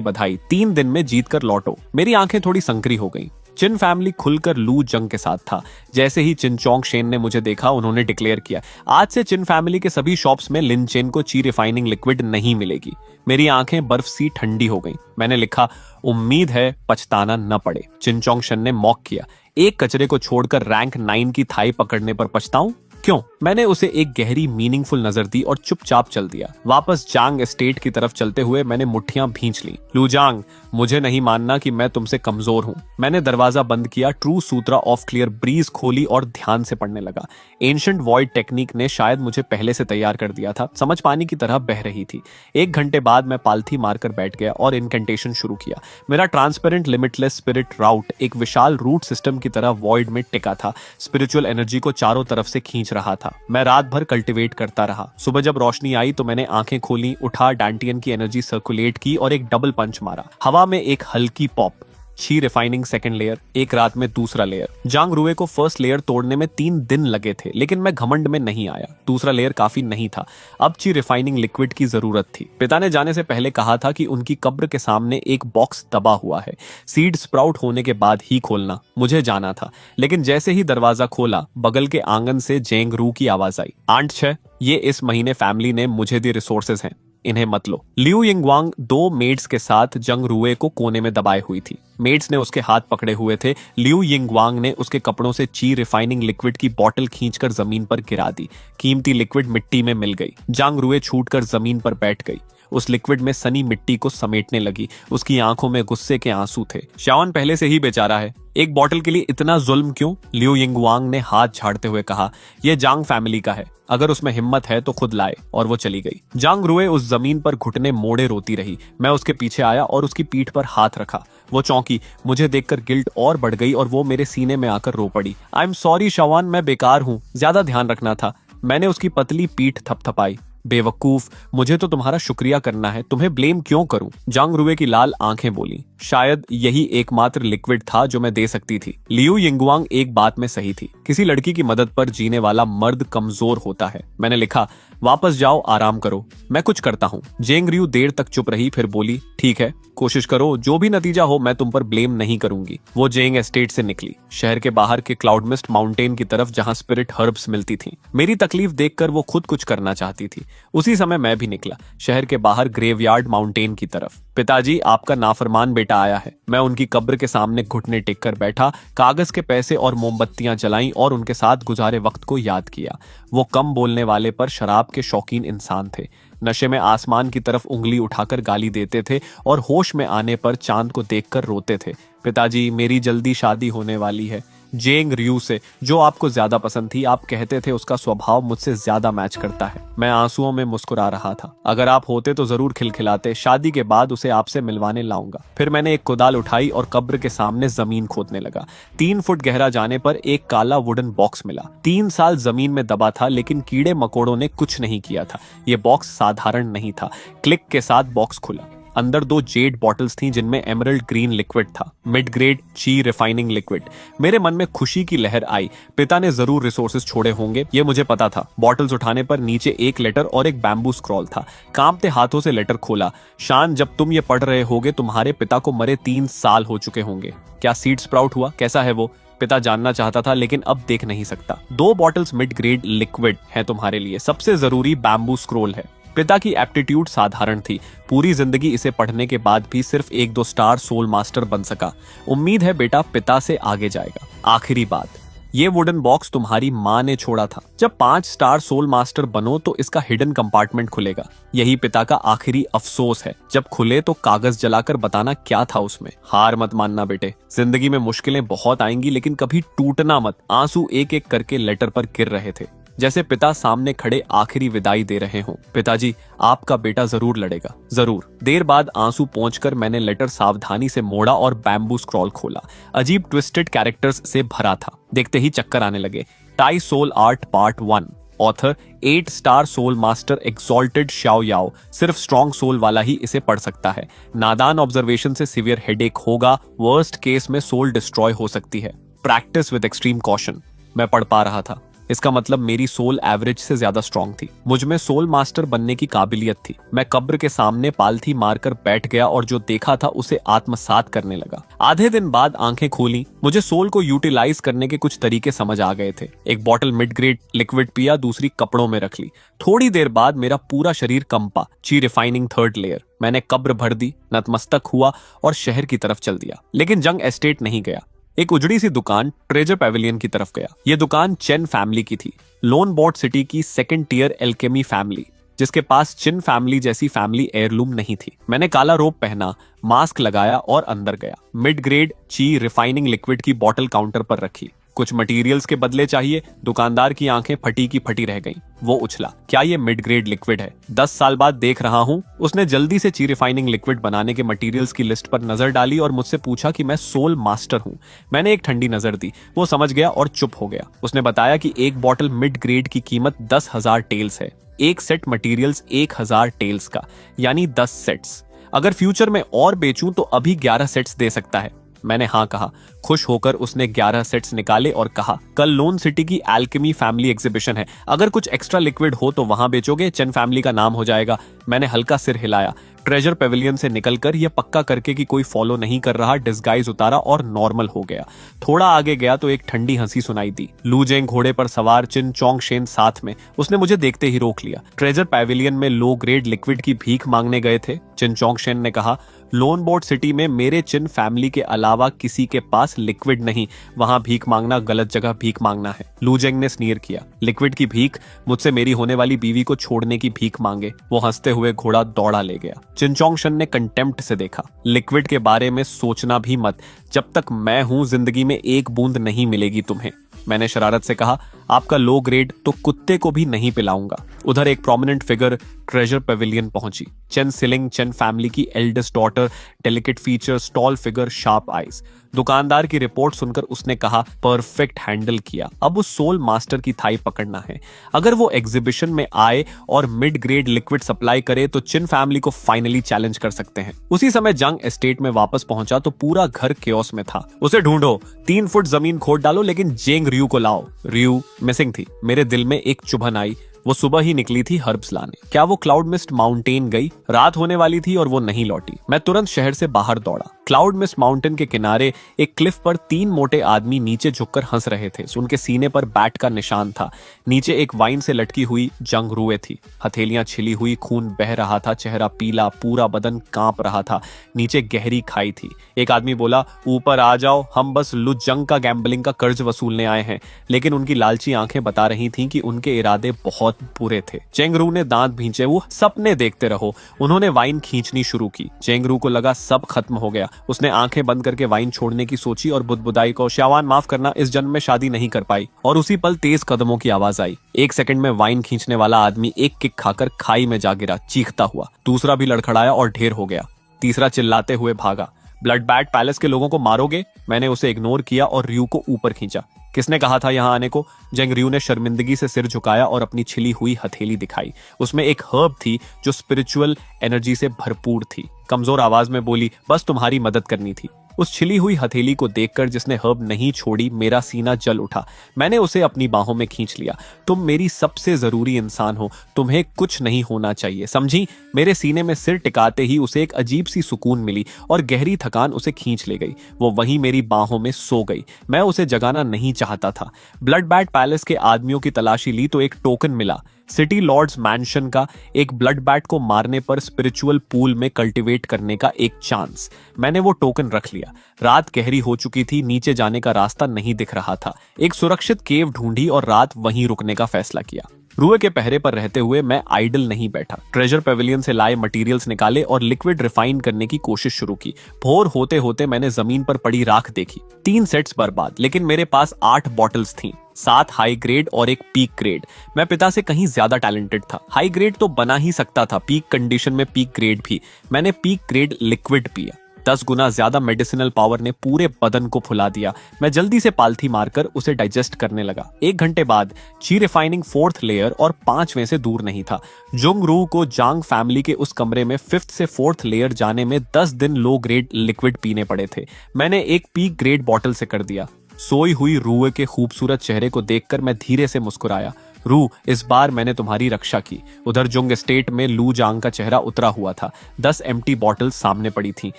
बधाई, 3 दिन में जीत कर लौटो। मेरी आंखें थोड़ी संकरी हो गई। चिन फैमिली खुलकर लू जंग के साथ था। जैसे ही चिन चोंग शेन ने मुझे देखा, उन्होंने डिक्लेयर किया, आज से चिन फैमिली के सभी शॉप्स में लिन चेन को ची रिफाइनिंग लिक्विड नहीं मिलेगी। मेरी आंखें बर्फ सी ठंडी हो गईं। मैंने लिखा, उम्मीद है पछताना न पड़े। चिन चोंग शेन ने मॉक किया, एक कचरे को छोड़कर रैंक 9 की थाई पकड़ने पर पछताऊं? क्यों? मैंने उसे एक गहरी मीनिंगफुल नजर दी और चुपचाप चल दिया। वापस जांग एस्टेट की तरफ चलते हुए मैंने मुट्ठियां भींच ली। लू जांग, मुझे नहीं मानना कि मैं तुमसे कमजोर हूं। मैंने दरवाजा बंद किया, true Sutra of clear breeze खोली और ध्यान से पढ़ने लगा। एंशिएंट वॉइड टेक्निक ने शायद मुझे पहले से तैयार कर दिया था। समझ पानी की तरह बह रही थी। 1 घंटे बाद मैं पालथी मारकर बैठ गया और इनकेंटेशन शुरू किया। मेरा ट्रांसपेरेंट लिमिटलेस स्पिरिट राउट एक विशाल रूट सिस्टम की तरह वॉइड में टिका था। स्पिरिचुअल एनर्जी को चारों तरफ से खींच रहा था। मैं रात भर कल्टीवेट करता रहा। सुबह जब रोशनी आई तो मैंने आंखें खोली, उठा, डांटियन की एनर्जी सर्कुलेट की और एक डबल पंच मारा। हवा में एक हल्की पॉप। ची रिफाइनिंग सेकंड लेयर, एक रात में दूसरा लेयर। जांग रुए को फर्स्ट लेयर तोड़ने में 3 दिन लगे थे, लेकिन मैं घमंड में नहीं आया। दूसरा लेयर काफी नहीं था। अब ची रिफाइनिंग लिक्विड की जरूरत थी। पिता ने जाने से पहले कहा था कि उनकी कब्र के सामने एक बॉक्स दबा हुआ है, सीड स्प्राउट होने के बाद ही खोलना। मुझे जाना था, लेकिन जैसे ही दरवाजा खोला, बगल के आंगन से जेंग रू की आवाज आई, आंट 6, ये इस महीने फैमिली ने मुझे दी रिसोर्सेज हैं, इन्हें मत लो। लियू यिंगवांग 2 मेड्स के साथ जंग रुए को कोने में दबाए हुई थी। मेड्स ने उसके हाथ पकड़े हुए थे। लियू यिंगवांग ने उसके कपड़ों से ची रिफाइनिंग लिक्विड की बोतल खींचकर जमीन पर गिरा दी। कीमती लिक्विड मिट्टी में मिल गई। जंग रुए छूटकर जमीन पर बैठ गई। उस लिक्विड में सनी मिट्टी को समेटने लगी। उसकी आंखों में गुस्से के आंसू थे। शाओन पहले से ही बेचारा है, एक बोतल के लिए इतना जुल्म क्यों? लियू यिंगवांग ने हाथ झाड़ते हुए कहा, यह जांग फैमिली का है, अगर उसमें हिम्मत है तो खुद लाए। और वो चली गई। जांग रुए उस जमीन पर घुटने मोड़े रोती रही। मैं उसके पीछे आया और उसकी पीठ पर हाथ रखा। वो चौंकी। मुझे देखकर गिल्ट और बढ़ गई और वो मेरे सीने में आकर रो पड़ी। आई एम सॉरी शाओन, मैं बेकार हूँ, ज्यादा ध्यान रखना था। मैंने उसकी पतली पीठ थपथपाई। बेवकूफ, मुझे तो तुम्हारा शुक्रिया करना है, तुम्हें ब्लेम क्यों करूं? जांग रुए की लाल आंखें बोली, शायद यही एकमात्र लिक्विड था जो मैं दे सकती थी। लियू यिंगवांग एक बात में सही थी, किसी लड़की की मदद पर जीने वाला मर्द कमजोर होता है। मैंने लिखा, वापस जाओ, आराम करो, मैं कुछ करता हूँ। जेंग रियू देर तक चुप रही, फिर बोली, ठीक है, कोशिश करो, जो भी नतीजा हो मैं तुम पर ब्लेम नहीं करूंगी। वो जेंग एस्टेट से निकली, शहर के बाहर के क्लाउड मिस्ट माउंटेन की तरफ जहां स्पिरिट हर्ब्स मिलती थी। मेरी तकलीफ देखकर वो खुद कुछ करना चाहती थी। उसी समय मैं भी निकला, शहर के बाहर ग्रेवयार्ड माउंटेन की तरफ। पिताजी, आपका नाफरमान बेटा आया है। मैं उनकी कब्र के सामने घुटने टेक कर बैठा, कागज के पैसे और मोमबत्तियां जलाई और उनके साथ गुजारे वक्त को याद किया। वो कम बोलने वाले पर शराब के शौकीन इंसान थे। नशे में आसमान की तरफ उंगली उठाकर गाली देते थे और होश में आने पर चांद को देखकर रोते थे। पिताजी, मेरी जल्दी शादी होने वाली है जेंग रियू से, जो आपको ज्यादा पसंद थी। आप कहते थे उसका स्वभाव मुझसे ज्यादा मैच करता है। मैं आंसुओं में मुस्कुरा रहा था। अगर आप होते तो जरूर खिलखिलाते। शादी के बाद उसे आपसे मिलवाने लाऊंगा। फिर मैंने एक कुदाल उठाई और कब्र के सामने जमीन खोदने लगा। 3 फुट गहरा जाने पर एक काला वुडन बॉक्स मिला। 3 साल जमीन में दबा था, लेकिन कीड़े मकोड़ों ने कुछ नहीं किया था। यह बॉक्स साधारण नहीं था। क्लिक के साथ बॉक्स खुला। अंदर 2 जेड बॉटल्स थीं जिनमें एमरल्ड ग्रीन लिक्विड था, मिड ग्रेड ची रिफाइनिंग लिक्विड। मेरे मन में खुशी की लहर आई। पिता ने जरूर रिसोर्सेज छोड़े होंगे, ये मुझे पता था। बॉटल्स उठाने पर नीचे एक लेटर और एक बैम्बू स्क्रॉल था। कांपते हाथों से लेटर खोला। शान, जब तुम ये पढ़ रहे होगे तुम्हारे पिता को मरे 3 साल हो चुके होंगे। क्या सीड स्प्राउट हुआ? कैसा है वो? पिता जानना चाहता था, लेकिन अब देख नहीं सकता। 2 बॉटल्स मिड ग्रेड लिक्विड है तुम्हारे लिए। सबसे जरूरी बैम्बू स्क्रॉल है। पिता की एप्टीट्यूड साधारण थी। पूरी जिंदगी इसे पढ़ने के बाद भी सिर्फ 1-2 स्टार सोल मास्टर बन सका। उम्मीद है बेटा पिता से आगे जाएगा। आखिरी बात, ये वुडन बॉक्स तुम्हारी माँ ने छोड़ा था। जब 5 स्टार सोल मास्टर बनो तो इसका हिडन कंपार्टमेंट खुलेगा। यही पिता का आखिरी अफसोस है। जब खुले तो कागज जलाकर बताना क्या था उसमें। हार मत मानना बेटे, जिंदगी में मुश्किलें बहुत आएंगी, लेकिन कभी टूटना मत। आंसू एक एक करके लेटर पर गिर रहे थे, जैसे पिता सामने खड़े आखिरी विदाई दे रहे हों। पिताजी, आपका बेटा जरूर लड़ेगा, जरूर। देर बाद आंसू पोंछकर मैंने लेटर सावधानी से मोड़ा और बैम्बू स्क्रॉल खोला। अजीब ट्विस्टेड कैरेक्टर्स से भरा था। देखते ही चक्कर आने लगे। Tie soul art part 1, author 8 star soul master exalted Shao Yao. सिर्फ स्ट्रॉन्ग सोल वाला ही इसे पढ़ सकता है। नादान ऑब्जर्वेशन से सिवियर हेडेक होगा। वर्स्ट केस में सोल डिस्ट्रॉय हो सकती है। Practice with extreme caution. मैं पढ़ पा रहा था। इसका मतलब मेरी सोल एवरेज से ज्यादा स्ट्रांग थी। मुझ में सोल मास्टर बनने की काबिलियत थी। मैं कब्र के सामने पालथी मारकर बैठ गया और जो देखा था उसे आत्मसात करने लगा। आधे दिन बाद आंखें खोली। मुझे सोल को यूटिलाइज करने के कुछ तरीके समझ आ गए थे। एक बॉटल मिड ग्रेड लिक्विड पिया, दूसरी कपड़ों में रख ली। थोड़ी देर बाद मेरा पूरा शरीर कंपा। ची रिफाइनिंग थर्ड लेयर। मैंने कब्र भर दी, नतमस्तक हुआ और शहर की तरफ चल दिया। लेकिन जंग एस्टेट नहीं गया। एक उजड़ी सी दुकान ट्रेजर पेविलियन की तरफ गया। यह दुकान चेन फैमिली की थी। लोन बोर्ड सिटी की सेकंड टियर एल्केमी फैमिली, जिसके पास चिन फैमिली जैसी फैमिली एयरलूम नहीं थी। मैंने काला रोब पहना, मास्क लगाया और अंदर गया। मिड ग्रेड ची रिफाइनिंग लिक्विड की बोतल काउंटर पर रखी। कुछ मटेरियल्स के बदले चाहिए। दुकानदार की आंखें फटी की फटी रह गईं। वो उछला, क्या ये मिड ग्रेड लिक्विड है? 10 साल बाद देख रहा हूँ। उसने जल्दी से ची रिफाइनिंग लिक्विड बनाने के मटेरियल्स की लिस्ट पर नजर डाली और मुझसे पूछा कि मैं सोल मास्टर हूँ। मैंने एक ठंडी नजर दी। वो समझ गया और चुप हो गया। उसने बताया कि एक बॉटल मिड ग्रेड की कीमत 10,000 टेल्स है। एक सेट मटेरियल्स 1,000 टेल्स का, यानी 10 सेट्स। अगर फ्यूचर में और बेचूं तो अभी 11 सेट्स दे सकता है। मैंने हाँ कहा। खुश होकर उसने 11 सेट्स निकाले और कहा, कल लोन सिटी की एल्केमी फैमिली एग्जीबिशन है। अगर कुछ एक्स्ट्रा लिक्विड हो तो वहां बेचोगे? चेन फैमिली का नाम हो जाएगा। मैंने हल्का सिर हिलाया। ट्रेजर पेविलियन से निकलकर यह पक्का करके कि कोई फॉलो नहीं कर रहा, डिस्गाइज उतारा और नॉर्मल हो गया। थोड़ा आगे गया तो एक ठंडी हंसी सुनाई दी। लूजेंग घोड़े पर सवार, चिन चोंग शेन साथ में। उसने मुझे देखते ही रोक लिया। ट्रेजर पेविलियन में लो ग्रेड लिक्विड की भीख मांगने गए थे? चिन चोंग शेन ने कहा, लोन बोर्ड सिटी में मेरे चिन फैमिली के अलावा किसी के पास लिक्विड नहीं। वहां भीख मांगना गलत जगह भीख मांगना है। लूजेंग ने स्नीर किया। लिक्विड की भीख? मुझसे मेरी होने वाली बीवी को छोड़ने की भीख मांगे। वो हंसते हुए घोड़ा दौड़ा ले गया। चिनचोंगशन ने कंटेम्प्ट से देखा। लिक्विड के बारे में सोचना भी मत। जब तक मैं हूं जिंदगी में एक बूंद नहीं मिलेगी तुम्हें। मैंने शरारत से कहा, आपका लो ग्रेड तो कुत्ते को भी नहीं पिलाऊंगा। उधर एक प्रोमिनेंट फिगर ट्रेजर पेविलियन पहुंची। चेन सिलिंग, चेन फैमिली की eldest daughter, delicate features, tall figure, sharp eyes. दुकानदार की रिपोर्ट सुनकर उसने कहा, परफेक्ट हैंडल किया। अब उस सोल मास्टर की थाई पकड़ना है। अगर वो एग्जीबिशन में आए और मिड ग्रेड लिक्विड सप्लाई करे तो चिन फैमिली को फाइनली चैलेंज कर सकते हैं। उसी समय जंग एस्टेट में वापस पहुंचा तो पूरा घर केओस में था। उसे ढूंढो, 3 फुट जमीन खोद डालो, लेकिन जेंग रियू को लाओ। रियू मिसिंग थी। मेरे दिल में एक चुभन आई। वो सुबह ही निकली थी हर्ब्स लाने। क्या वो क्लाउड मिस्ट माउंटेन गई? रात होने वाली थी और वो नहीं लौटी। मैं तुरंत शहर से बाहर दौड़ा। क्लाउड मिस्ट माउंटेन के किनारे एक क्लिफ पर 3 मोटे आदमी नीचे झुककर हंस रहे थे। उनके सीने पर बैट का निशान था। नीचे एक वाइन से लटकी हुई जंग रुए थी। हथेलियां छिली हुई, खून बह रहा था, चेहरा पीला, पूरा बदन कांप रहा था। नीचे गहरी खाई थी। एक आदमी बोला, ऊपर आ जाओ, हम बस लुजंग का गैम्बलिंग का कर्ज वसूलने आए हैं। लेकिन उनकी लालची आंखें बता रही थीं कि उनके इरादे बहुत बुरे थे। चेंगरू ने दांत भींचे। वो सपने देखते रहो। उन्होंने वाइन खींचनी शुरू की। चेंगरू को लगा सब खत्म हो गया। उसने आंखें बंद करके वाइन छोड़ने की सोची और बुदबुदाई को, श्यावान माफ करना, इस जन्म में शादी नहीं कर पाई। और उसी पल तेज कदमों की आवाज आई। 1 सेकंड में वाइन खींचने वाला आदमी एक किक खाकर खाई में जा गिरा, चीखता हुआ। दूसरा भी लड़खड़ाया और ढेर हो गया। तीसरा चिल्लाते हुए भागा। ब्लड बैट पैलेस के लोगों को मारोगे? मैंने उसे इग्नोर किया और रियू को ऊपर खींचा। किसने कहा था यहां आने को? जेंग रियू ने शर्मिंदगी से सिर झुकाया और अपनी छिली हुई हथेली दिखाई। उसमें एक हर्ब थी जो स्पिरिचुअल एनर्जी से भरपूर थी। कमजोर आवाज में बोली, बस तुम्हारी मदद करनी थी। उस छिली हुई हथेली को देखकर जिसने हर्ब नहीं छोड़ी, मेरा सीना जल उठा। मैंने उसे अपनी बाहों में खींच लिया। तुम मेरी सबसे जरूरी इंसान हो। तुम्हें कुछ नहीं होना चाहिए, समझी? मेरे सीने में सिर टिकाते ही उसे एक अजीब सी सुकून मिली और गहरी थकान उसे खींच ले गई। वो वहीं मेरी बाहों में सो गई। मैं उसे जगाना नहीं चाहता था। ब्लड बैट पैलेस के आदमियों की तलाशी ली तो एक टोकन मिला। सिटी लॉर्ड्स मैंशन का एक ब्लड बैट को मारने पर स्पिरिचुअल पूल में कल्टीवेट करने का एक चांस। मैंने वो टोकन रख लिया। रात गहरी हो चुकी थी, नीचे जाने का रास्ता नहीं दिख रहा था। एक सुरक्षित केव ढूंढी और रात वहीं रुकने का फैसला किया। रुए के पहरे पर रहते हुए मैं आइडल नहीं बैठा। ट्रेजर पेविलियन से लाए मटेरियल्स निकाले और लिक्विड रिफाइन करने की कोशिश शुरू की। भोर होते होते मैंने जमीन पर पड़ी राख देखी। 3 सेट्स बर्बाद, लेकिन मेरे पास 8 बॉटल्स थीं। 7 हाई ग्रेड और एक पीक ग्रेड। मैं पिता से कहीं ज्यादा टैलेंटेड था। हाई ग्रेड तो बना ही सकता था, पीक कंडीशन में पीक ग्रेड भी। मैंने पीक ग्रेड लिक्विड पिया। 10 गुना ज्यादा मेडिसिनल पावर ने पूरे बदन को फुला दिया। मैं जल्दी से पालथी मारकर उसे डाइजेस्ट करने लगा। 1 घंटे बाद ची रिफाइनिंग 4th लेयर और 5वें से दूर नहीं था। जुंग रू को जांग फैमिली के उस कमरे में 5th से 4th लेयर जाने में 10 दिन लो ग्रेड लिक्विड पीने पड़े थे। मैंने एक पीक ग्रेड बॉटल से कर दिया। सोई हुई रूए के खूबसूरत चेहरे को देखकर मैं धीरे से मुस्कुराया। रू, इस बार मैंने तुम्हारी रक्षा की। उधर जुंग एस्टेट में लू जांग का चेहरा उतरा हुआ था। 10 एम्प्टी बॉटल्स सामने पड़ी थी।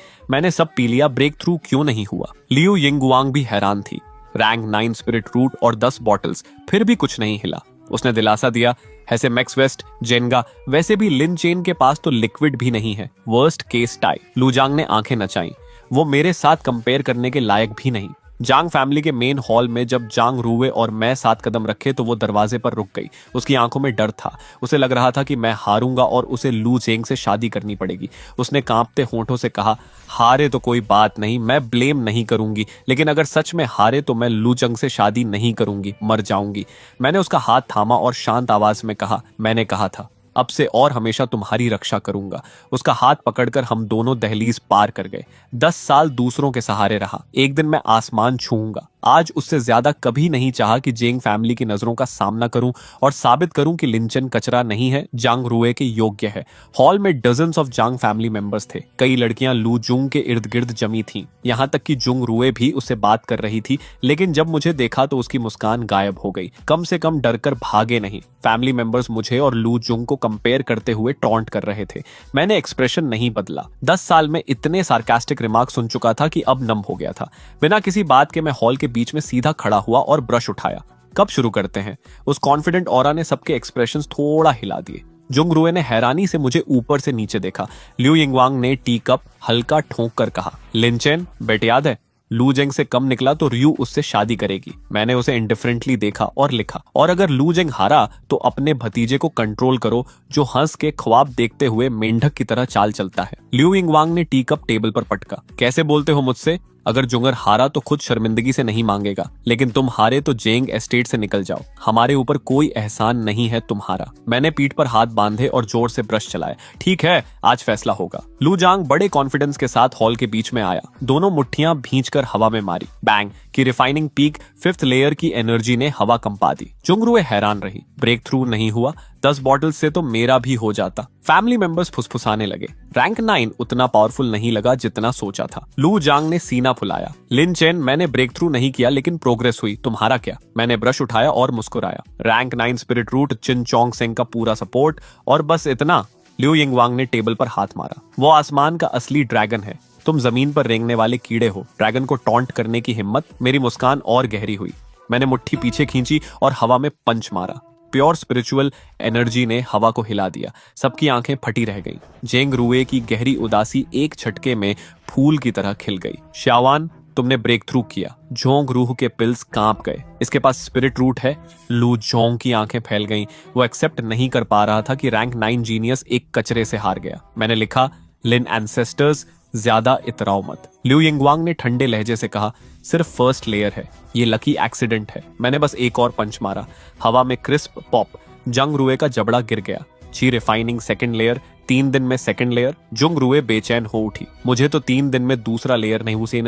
मैंने सब पी लिया, ब्रेक थ्रू क्यों नहीं हुआ? लियू यिंगवांग भी हैरान थी। रैंक 9 स्पिरिट रूट और 10 बॉटल्स, फिर भी कुछ नहीं हिला। उसने दिलासा दिया, ऐसे मैक्स वेस्ट, जेनगा, वैसे भी लिन चेन के पास तो लिक्विड भी नहीं है। Worst case tie. लू जांग ने आंखें नचाई। वो मेरे साथ कंपेयर करने के लायक भी नहीं। जांग फैमिली के मेन हॉल में जब जांग रूवे और मैं 7 कदम रखे तो वो दरवाजे पर रुक गई। उसकी आंखों में डर था। उसे लग रहा था कि मैं हारूंगा और उसे लू जेंग से शादी करनी पड़ेगी। उसने कांपते होंठों से कहा, हारे तो कोई बात नहीं, मैं ब्लेम नहीं करूंगी, लेकिन अगर सच में हारे तो मैं लू जंग से शादी नहीं करूंगी, मर जाऊंगी। मैंने उसका हाथ थामा और शांत आवाज में कहा, मैंने कहा था, अब से और हमेशा तुम्हारी रक्षा करूंगा। उसका हाथ पकड़कर हम दोनों दहलीज पार कर गए। 10 साल दूसरों के सहारे रहा। एक दिन मैं आसमान छूऊंगा। आज उससे ज्यादा कभी नहीं चाहा कि जेंग फैमिली की नजरों का सामना करूं और साबित करूं कि लिंचन कचरा नहीं है, जांग रुए के योग्य है। हॉल में dozens of Zhang family members थे। कई लड़कियां लू जुंग के इर्द गिर्द जमी थीं। यहां तक कि जुंग रुए भी उससे बात कर रही थी, लेकिन जब मुझे देखा तो उसकी मुस्कान गायब हो गई। कम से कम डरकर भागे नहीं। फैमिली मेंबर्स मुझे और लू जुंग को कंपेयर करते हुए टॉन्ट कर रहे थे। मैंने एक्सप्रेशन नहीं बदला। 10 साल में इतने सार्कास्टिक रिमार्क सुन चुका था कि अब नम हो गया था। बिना किसी बात के मैं हॉल के बीच में सीधा खड़ा हुआ और ब्रश उठाया। कब शुरू करते हैं? उस कॉन्फिडेंट ऑरा ने सबके एक्सप्रेशंस थोड़ा हिला दिए। जुंग रुए ने हैरानी से मुझे ऊपर से नीचे देखा। लिu यिंगवांग ने टी कप हल्का ठोंक कर कहा, लिनचेन, बेट याद है? लू जेंग से कम निकला तो रियू उससे शादी करेगी। मैंने उसे इंडिफरेंटली देखा और लिखा, और अगर लू जेंग हारा तो अपने भतीजे को कंट्रोल करो जो हंस के ख्वाब देखते हुए मेंढक की तरह चाल चलता है। लिu यिंगवांग ने टी कप टेबल पर पटका। कैसे बोलते हो मुझसे? अगर जुंगर हारा तो खुद शर्मिंदगी से नहीं मांगेगा, लेकिन तुम हारे तो जेंग एस्टेट से निकल जाओ। हमारे ऊपर कोई एहसान नहीं है तुम्हारा। मैंने पीठ पर हाथ बांधे और जोर से ब्रश चलाए। ठीक है, आज फैसला होगा। लू जांग बड़े कॉन्फिडेंस के साथ हॉल के बीच में आया। दोनों मुट्ठियां भींचकर हवा में मारी। बैंग की रिफाइनिंग पीक 5th लेयर की एनर्जी ने हवा कंपा दी। जुंगरुए हैरान रही। ब्रेक थ्रू नहीं हुआ। 10 बॉटल से तो मेरा भी हो जाता। फैमिली मेंबर्स फुसफुसाने लगे। रैंक 9 उतना पावरफुल नहीं लगा जितना सोचा था। लू जांग ने सीना फुलाया। लिन चेन, मैंने ब्रेक थ्रू नहीं किया लेकिन प्रोग्रेस हुई, तुम्हारा क्या? मैंने ब्रश उठाया और मुस्कुराया। रैंक 9 स्पिरिट रूट, चिन चोंग सेंग का पूरा सपोर्ट, और बस इतना। लिu यिंगवांग ने टेबल पर हाथ मारा। वो आसमान का असली ड्रैगन है, तुम जमीन पर रेंगने वाले कीड़े हो। ड्रैगन को टॉन्ट करने की हिम्मत। मेरी मुस्कान और गहरी हुई। मैंने मुट्ठी पीछे खींची और हवा में पंच मारा। प्योर स्पिरिचुअल एनर्जी ने हवा को हिला दिया। सबकी आंखें फटी रह गईं। जेंग रुए की गहरी उदासी एक झटके में फूल की तरह खिल गई। शावान, तुमने ब्रेक थ्रू किया। जोंग रूह के पिल्स कांप गए। इसके पास स्पिरिट रूट है। लू जोंग की आंखें फैल गईं। वो एक्सेप्ट नहीं कर पा रहा था कि रैंक 9 जीनियस एक कचरे से हार गया। मैंने लिखा, लिन एंसेस्टर्स, ज्यादा इतराओ मत। लिu यिंगवांग ने ठंडे लहजे से कहा, सिर्फ फर्स्ट लेयर है, ये लकी एक्सीडेंट है। मैंने बस एक और पंच मारा। हवा में क्रिस्प पॉप। जंग रुए का जबड़ा गिर गया। ची रिफाइनिंग 2nd लेयर। 3 दिन में 2nd लेयर। जुंग रुए बेचैन हो उठी। मुझे तो 3 दिन में दूसरा लेयर नहीं, उसे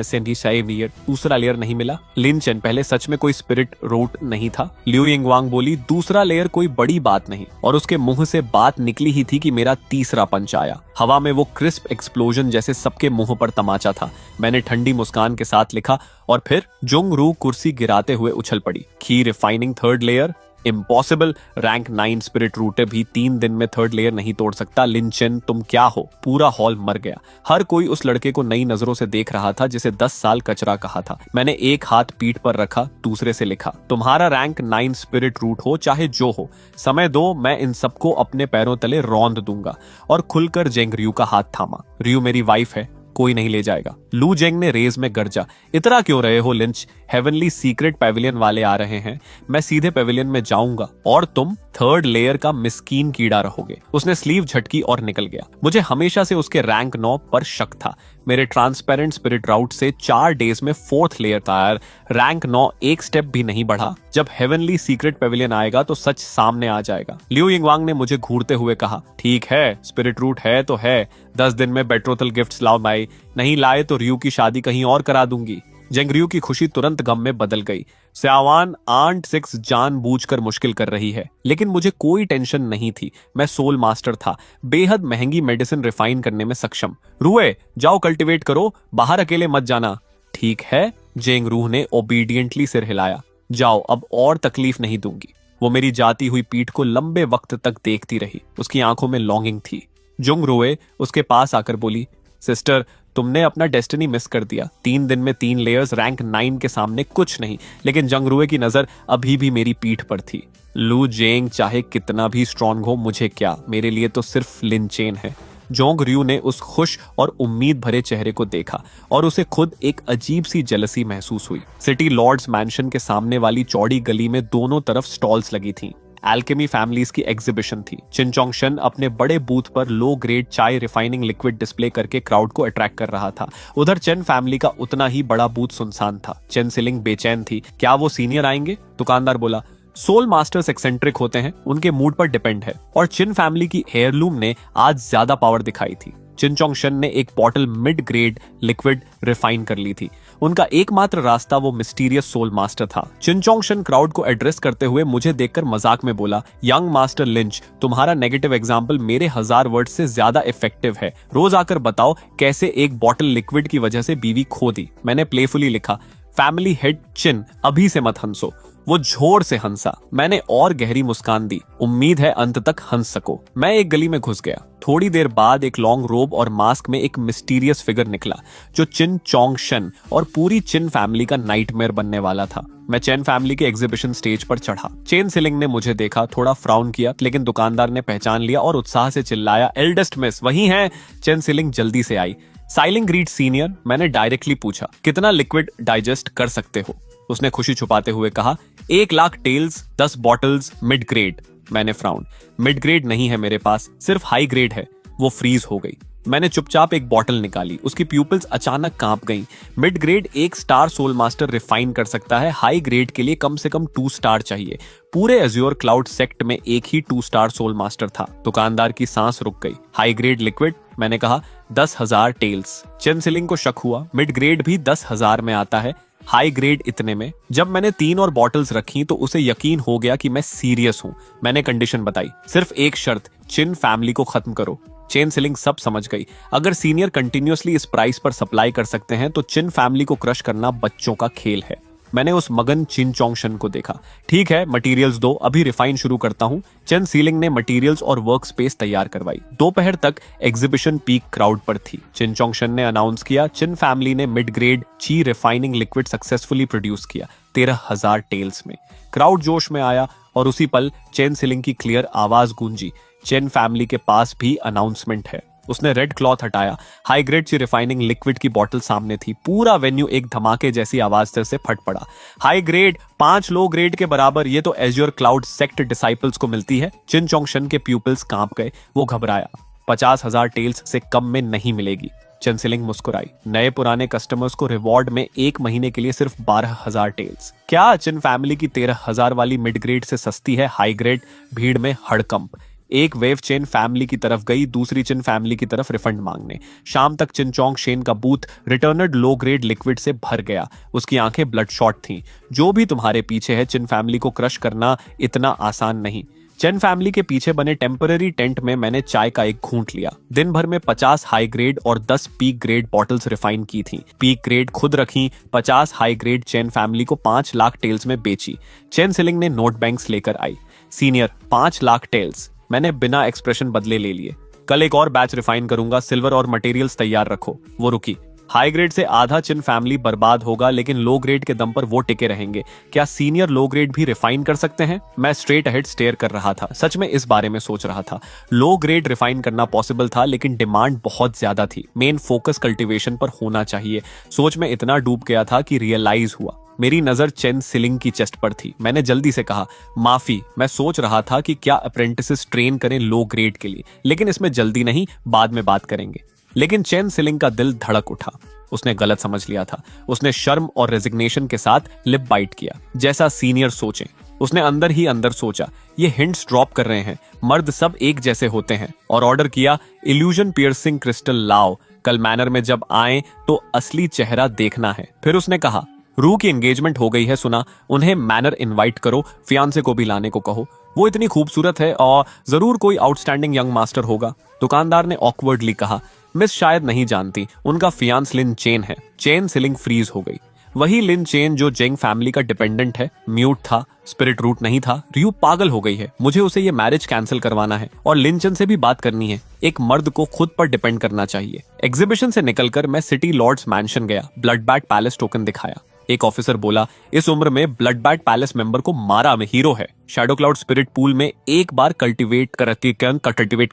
दूसरा लेयर नहीं मिला। लिन चेन, पहले सच में कोई स्पिरिट रूट नहीं था? लिu यिंगवांग बोली, दूसरा लेयर कोई बड़ी बात नहीं। और उसके मुंह से बात निकली ही थी कि मेरा तीसरा पंच आया। हवा में वो क्रिस्प एक्सप्लोजन जैसे सबके मुंह पर तमाचा था। मैंने ठंडी मुस्कान के साथ लिखा, और फिर जुंग रू कुर्सी गिराते हुए उछल पड़ी। की refining 3rd layer. Impossible, rank 9 spirit router भी 3 दिन में 3rd लेयर नहीं तोड़ सकता। लिन चेन तुम क्या हो? पूरा हॉल मर गया। हर कोई उस लड़के को नई नजरों से देख रहा था जिसे 10 साल कचरा कहा था। मैंने एक हाथ पीठ पर रखा, दूसरे से लिखा, तुम्हारा रैंक 9 स्पिरिट रूट हो चाहे जो हो, समय दो, मैं इन सबको अपने पैरों तले रौंद दूंगा। और खुलकर जेंग रियू का हाथ थामा। रियू मेरी वाइफ है, कोई नहीं ले जाएगा। लू जेंग ने रेज में गर्जा, इतना क्यों रहे हो लिंच? हेवनली सीक्रेट पेविलियन वाले आ रहे हैं, मैं सीधे पेविलियन में जाऊंगा और तुम 3rd लेयर का मिस्कीन कीड़ा रहोगे। उसने स्लीव झटकी और निकल गया। मुझे हमेशा से उसके रैंक 9 पर शक था। मेरे ट्रांसपेरेंट स्पिरिट राउट से 4 डेज में 4th लेयर तैयार। रैंक 9 एक स्टेप भी नहीं बढ़ा। जब हेवनली सीक्रेट पेविलियन आएगा तो सच सामने आ जाएगा। लिu यिंगवांग ने मुझे घूरते हुए कहा, ठीक है, स्पिरिट रूट है तो है। 10 दिन में बेट्रोथल गिफ्ट्स लाओ भाई, नहीं लाए तो रियू की शादी कहीं और करा दूंगी। जेंग रियू की खुशी तुरंत गम में बदल गई। स्यावान आंट 6 जानबूझकर मुश्किल कर रही है, लेकिन मुझे कोई टेंशन नहीं थी। मैं सोल मास्टर था, बेहद महंगी मेडिसिन रिफाइन करने में सक्षम। रूए, जाओ कल्टीवेट करो, बाहर अकेले मत जाना। ठीक है, जेंग रू ने ओबीडियंटली सिर हिलाया। जाओ, अब और तकलीफ नहीं दूंगी। वो मेरी जाती हुई पीठ को लंबे वक्त तक देखती रही। उसकी आंखों में लॉन्गिंग थी। जुंग रोए उसके पास आकर बोली, सिस्टर, तुमने अपना डेस्टिनी मिस कर दिया। 3 दिन में 3 लेयर्स रैंक 9 के सामने कुछ नहीं। लेकिन जंग रुए की नजर अभी भी मेरी पीठ पर थी। लू जेंग चाहे कितना भी स्ट्रॉन्ग हो, मुझे क्या, मेरे लिए तो सिर्फ लिन चेन है। जोंग रियू ने उस खुश और उम्मीद भरे चेहरे को देखा और उसे खुद एक अजीब सी जेलसी महसूस हुई। सिटी लॉर्ड्स मैंशन के सामने वाली चौड़ी गली में दोनों तरफ स्टॉल्स लगी थीं। एल्केमी फैमिलीज की एग्जीबिशन थी। चिनचोंगशन अपने बड़े बूथ पर लो ग्रेड चाय रिफाइनिंग लिक्विड डिस्प्ले करके क्राउड को अट्रैक्ट कर रहा था। उधर चेन फैमिली का उतना ही बड़ा बूथ सुनसान था। चेन सिलिंग बेचैन थी, क्या वो सीनियर आएंगे? दुकानदार बोला, सोल मास्टर्स एक्सेंट्रिक होते हैं, उनके मूड पर डिपेंड है। और चिन फैमिली की हेयरलूम ने आज ज्यादा पावर दिखाई थी। चिनचोंगशन ने एक bottle mid grade liquid refine कर ली थी। उनका एकमात्र रास्ता वो मिस्टीरियस सोल मास्टर था। चिनचोंगशन क्राउड को एड्रेस करते हुए मुझे देखकर मजाक में बोला, यंग मास्टर लिंच, तुम्हारा नेगेटिव एग्जाम्पल मेरे 1000 वर्ड से ज्यादा इफेक्टिव है। रोज आकर बताओ कैसे एक बॉटल लिक्विड की वजह से बीवी खो दी। मैंने प्लेफुली लिखा, फैमिली हेड चिन, अभी से मत हंसो। वो जोर से हंसा। मैंने और गहरी मुस्कान दी, उम्मीद है अंत तक हंस सको। मैं एक गली में घुस गया। थोड़ी देर बाद एक लॉन्ग रोब और मास्क में एक मिस्टीरियस फिगर निकला जो चिनचोंगशन और पूरी चिन फैमिली का नाइटमेयर बनने वाला था। मैं चेन फैमिली के एग्जीबिशन स्टेज पर चढ़ा। चेन सिलिंग ने मुझे देखा, थोड़ा फ्राउन किया, लेकिन दुकानदार ने पहचान लिया और उत्साह से चिल्लाया, एल्डेस्ट मिस वही हैं। चेन सिलिंग जल्दी से आई। साइलिंग ग्रीड सीनियर, मैंने डायरेक्टली पूछा, कितना लिक्विड डाइजेस्ट कर सकते हो? उसने खुशी छुपाते हुए कहा, 1 lakh taels, 10 bottles mid grade. मैंने फ्राउन, मिड ग्रेड नहीं है मेरे पास, सिर्फ हाई ग्रेड है। वो फ्रीज हो गई। मैंने चुपचाप एक बॉटल निकाली। उसकी प्यूपिल्स अचानक कांप गईं। Mid grade 1 star soul master refine कर सकता है, हाई ग्रेड के लिए कम से कम 2 स्टार चाहिए। पूरे अज्योर क्लाउड सेक्ट में एक ही 2 स्टार सोल मास्टर था। दुकानदार की सांस रुक गई। High grade liquid? मैंने कहा, 10,000 टेल्स। चेन सिलिंग को शक हुआ, मिड ग्रेड भी 10,000 में आता है, हाई ग्रेड इतने में? जब मैंने 3 और बॉटल्स रखी तो उसे यकीन हो गया कि मैं सीरियस हूं। मैंने कंडीशन बताई, सिर्फ एक शर्त, चिन फैमिली को खत्म करो। चेन सिलिंग सब समझ गई। अगर सीनियर कंटिन्यूअसली इस प्राइस पर सप्लाई कर सकते हैं तो चिन फैमिली को क्रश करना बच्चों का खेल है। मैंने उस मगन चिनचोंगशन को देखा। ठीक है, मटेरियल्स दो, अभी रिफाइन शुरू करता हूं। चेन सीलिंग ने मटेरियल्स और वर्क स्पेस तैयार करवाई। दोपहर तक एग्जीबिशन पीक क्राउड पर थी। चिनचोंगशन ने अनाउंस किया, चिन फैमिली ने मिड ग्रेड ची रिफाइनिंग लिक्विड सक्सेसफुली प्रोड्यूस किया 13,000 टेल्स में। क्राउड जोश में आया और उसी पल चेन सिलिंग की क्लियर आवाज गूंजी, चेन फैमिली के पास भी अनाउंसमेंट है। उसने रेड क्लॉथ हटाया। हाई ग्रेड ची रिफाइनिंग लिक्विड की बोतल सामने थी। पूरा वेन्यू एक धमाके जैसी आवाज से फट पड़ा। हाई ग्रेड 5 लो ग्रेड के बराबर, ये तो एज्योर क्लाउड सेक्ट डिसाइपल्स को मिलती है। चिनचोंगशन के प्यूपिल्स कांप गए। वो घबराया। 50,000 टेल्स से कम में नहीं मिलेगी। चेन सिलिंग मुस्कुराई। नए पुराने कस्टमर्स को रिवॉर्ड में 1 महीने के लिए सिर्फ 12,000 टेल्स। क्या चिन फैमिली की 13,000 वाली मिड ग्रेड से सस्ती है हाई ग्रेड? भीड़ में हड़कंप। एक वेव चेन फैमिली की तरफ गई, दूसरी चिन फैमिली की तरफ रिफंड मांगने। शाम तक चिनचोंगशन का booth returned low grade liquid से भर गया। उसकी आंखें ब्लड शॉट थीं। जो भी तुम्हारे पीछे है, चिन फैमिली को क्रश करना इतना आसान नहीं। चेन फैमिली के पीछे बने टेम्पररी टेंट में मैंने चाय का एक घूंट लिया। दिन भर में 50 हाई ग्रेड और 10 पीक ग्रेड बॉटल्स रिफाइन की थी। पीक ग्रेड खुद रखी, 50 हाई ग्रेड चेन फैमिली को 5 लाख टेल्स में बेची। चेन सिलिंग ने नोट बैंक्स लेकर आई। Senior 5 lakh tales. मैंने बिना एक्सप्रेशन बदले ले लिए। कल एक और बैच रिफाइन करूंगा, सिल्वर और मटेरियल्स तैयार रखो। वो रुकी। हाई ग्रेड से आधा चिन फैमिली बर्बाद होगा, लेकिन लो ग्रेड के दम पर वो टिके रहेंगे। क्या सीनियर लो ग्रेड भी रिफाइन कर सकते हैं? मैं स्ट्रेट अहेड स्टेयर कर रहा था, सच में इस बारे में सोच रहा था। लो ग्रेड रिफाइन करना पॉसिबल था, लेकिन डिमांड बहुत ज्यादा थी। मेन फोकस कल्टीवेशन पर होना चाहिए। सोच में इतना डूब गया था कि रियलाइज हुआ मेरी नजर चेन सिलिंग की चेस्ट पर थी। मैंने जल्दी से कहा, माफी, मैं सोच रहा था कि क्या अप्रेंटिसेस ट्रेन करें लो ग्रेड के लिए, लेकिन इसमें जल्दी नहीं, बाद में बात करेंगे। लेकिन चेन सिलिंग का दिल धड़क उठा। उसने गलत समझ लिया था। उसने शर्म और रेजिग्नेशन के साथ लिप बाइट किया, जैसा सीनियर सोचे। उसने अंदर ही अंदर सोचा, ये हिंट्स ड्रॉप कर रहे हैं, मर्द सब एक जैसे होते हैं। और ऑर्डर किया, इल्यूजन पियर्सिंग क्रिस्टल लाओ। कल मैनर में जब आए तो असली चेहरा देखना है। फिर उसने कहा, रू की एंगेजमेंट हो गई है सुना, उन्हें मैनर इनवाइट करो, फियांसे को भी लाने को कहो। वो इतनी खूबसूरत है और जरूर कोई आउटस्टैंडिंग यंग मास्टर होगा। दुकानदार ने ऑकवर्डली कहा, मिस शायद नहीं जानती, उनका फियांस लिन चेन है। चेन सिलिंग फ्रीज हो गई। वही लिन चेन जो जेंग फैमिली का डिपेंडेंट है। म्यूट था, स्पिरिट रूट नहीं था। रियू पागल हो गई है। मुझे उसे ये मैरिज कैंसिल करवाना है और लिनचन से भी बात करनी है। एक मर्द को खुद पर डिपेंड करना चाहिए। एग्जीबिशन से निकलकर मैं सिटी लॉर्ड्स मैंशन गया। ब्लड बैट पैलेस टोकन दिखाया। एक ऑफिसर बोला, इस उम्र में ब्लड बैट पैलेस मेंबर को मारा में हीरो है। शैडो क्लाउड स्पिरिट पूल में एक बार कल्टीवेट